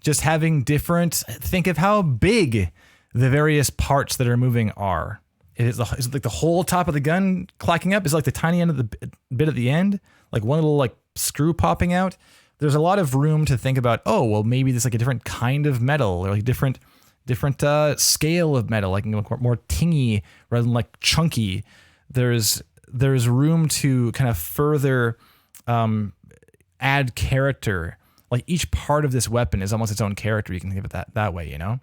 Just having different, think of how big the various parts that are moving are. Is it like the whole top of the gun clacking up? Is it like the tiny end of the bit at the end? Like one little like screw popping out? There's a lot of room to think about, oh, well, maybe there's like a different kind of metal or like different scale of metal, like more tingy rather than like chunky. There's room to kind of further add character. Like each part of this weapon is almost its own character. You can think of it that way, you know?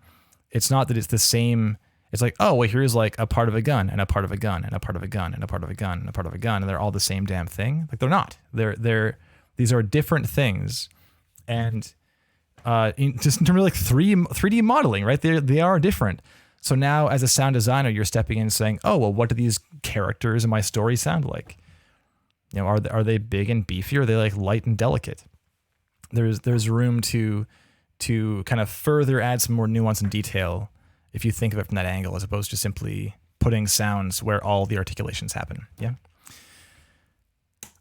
It's not that it's the same. It's like, oh, well, here's like a part of a gun and a part of a gun and a part of a gun and a part of a gun and a part of a gun, and they're all the same damn thing. Like they're not. These are different things, and just in terms of like 3D modeling, right? They are different. So now, as a sound designer, you're stepping in and saying, oh, well, what do these characters in my story sound like? You know, are they big and beefy, or are they like light and delicate? There's room to kind of further add some more nuance and detail if you think of it from that angle, as opposed to simply putting sounds where all the articulations happen. Yeah.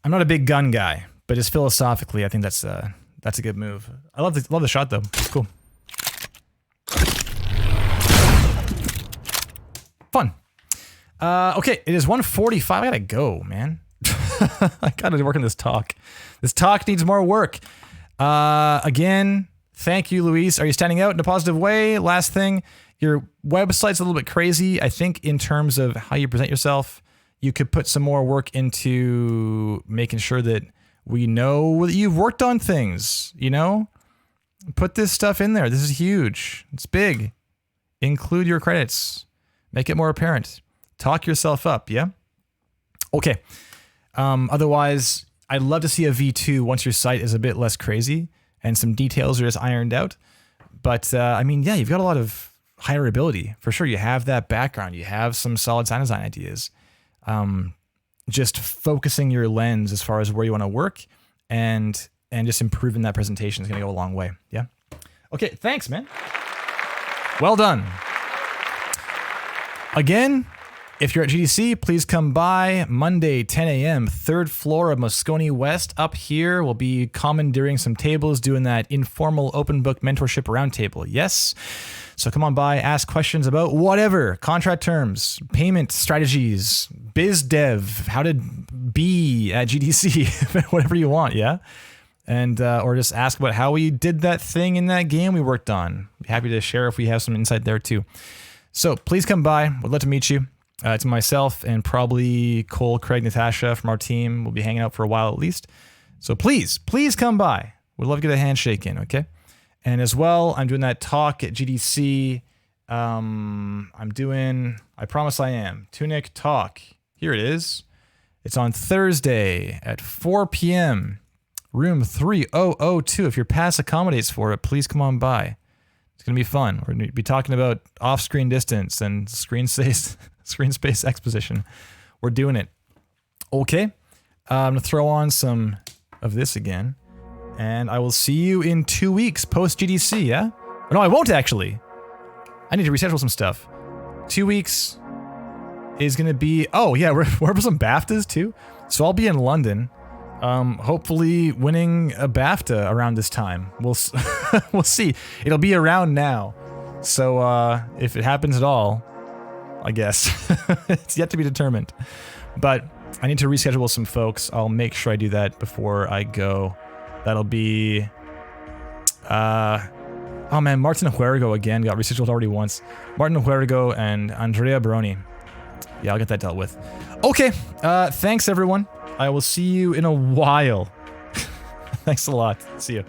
I'm not a big gun guy, but just philosophically, I think that's a good move. I love the shot though. It's cool. Fun. Okay, it is 1:45. I gotta go, man. I gotta work on this talk. This talk needs more work. Again, thank you, Luis. Are you standing out in a positive way? Last thing, your website's a little bit crazy. I think in terms of how you present yourself, you could put some more work into making sure that we know that you've worked on things, you know? Put this stuff in there. This is huge. It's big. Include your credits. Make it more apparent. Talk yourself up, yeah? Okay. Otherwise, I'd love to see a V2 once your site is a bit less crazy and some details are just ironed out. But, I mean, yeah, you've got a lot of higher ability. For sure, you have that background. You have some solid sound design ideas. Just focusing your lens as far as where you want to work and just improving that presentation is going to go a long way. Yeah. Okay, thanks, man. Well done. Again, if you're at GDC, please come by Monday, 10 a.m., 3rd floor of Moscone West. Up here, we'll be commandeering some tables, doing that informal open book mentorship roundtable. Yes? So come on by, ask questions about whatever, contract terms, payment strategies, biz dev, how to be at GDC, whatever you want, yeah? And or just ask about how we did that thing in that game we worked on. Happy to share if we have some insight there too. So please come by. We'd love to meet you. It's myself and probably Cole, Craig, Natasha from our team. We'll be hanging out for a while at least. So please come by. We'd love to get a handshake in, okay? And as well, I'm doing that talk at GDC I'm doing, I promise I am, Tunic Talk. Here it is. It's on Thursday at 4 p.m. Room 3002. If your pass accommodates for it, please come on by. It's going to be fun. We're going to be talking about off-screen distance and screen space exposition. We're doing it. Okay. I'm going to throw on some of this again. And I will see you in 2 weeks post-GDC, yeah? No, I won't actually. I need to reschedule some stuff. 2 weeks is going to be... Oh, yeah, we're for some BAFTAs too. So I'll be in London, hopefully winning a BAFTA around this time. We'll see. It'll be around now. So if it happens at all, I guess. It's yet to be determined. But I need to reschedule some folks. I'll make sure I do that before I go. That'll be... oh man, Martin Huergo again got rescheduled already once. Martin Huergo and Andrea Baroni. Yeah, I'll get that dealt with. Okay, thanks everyone. I will see you in a while. Thanks a lot. See you.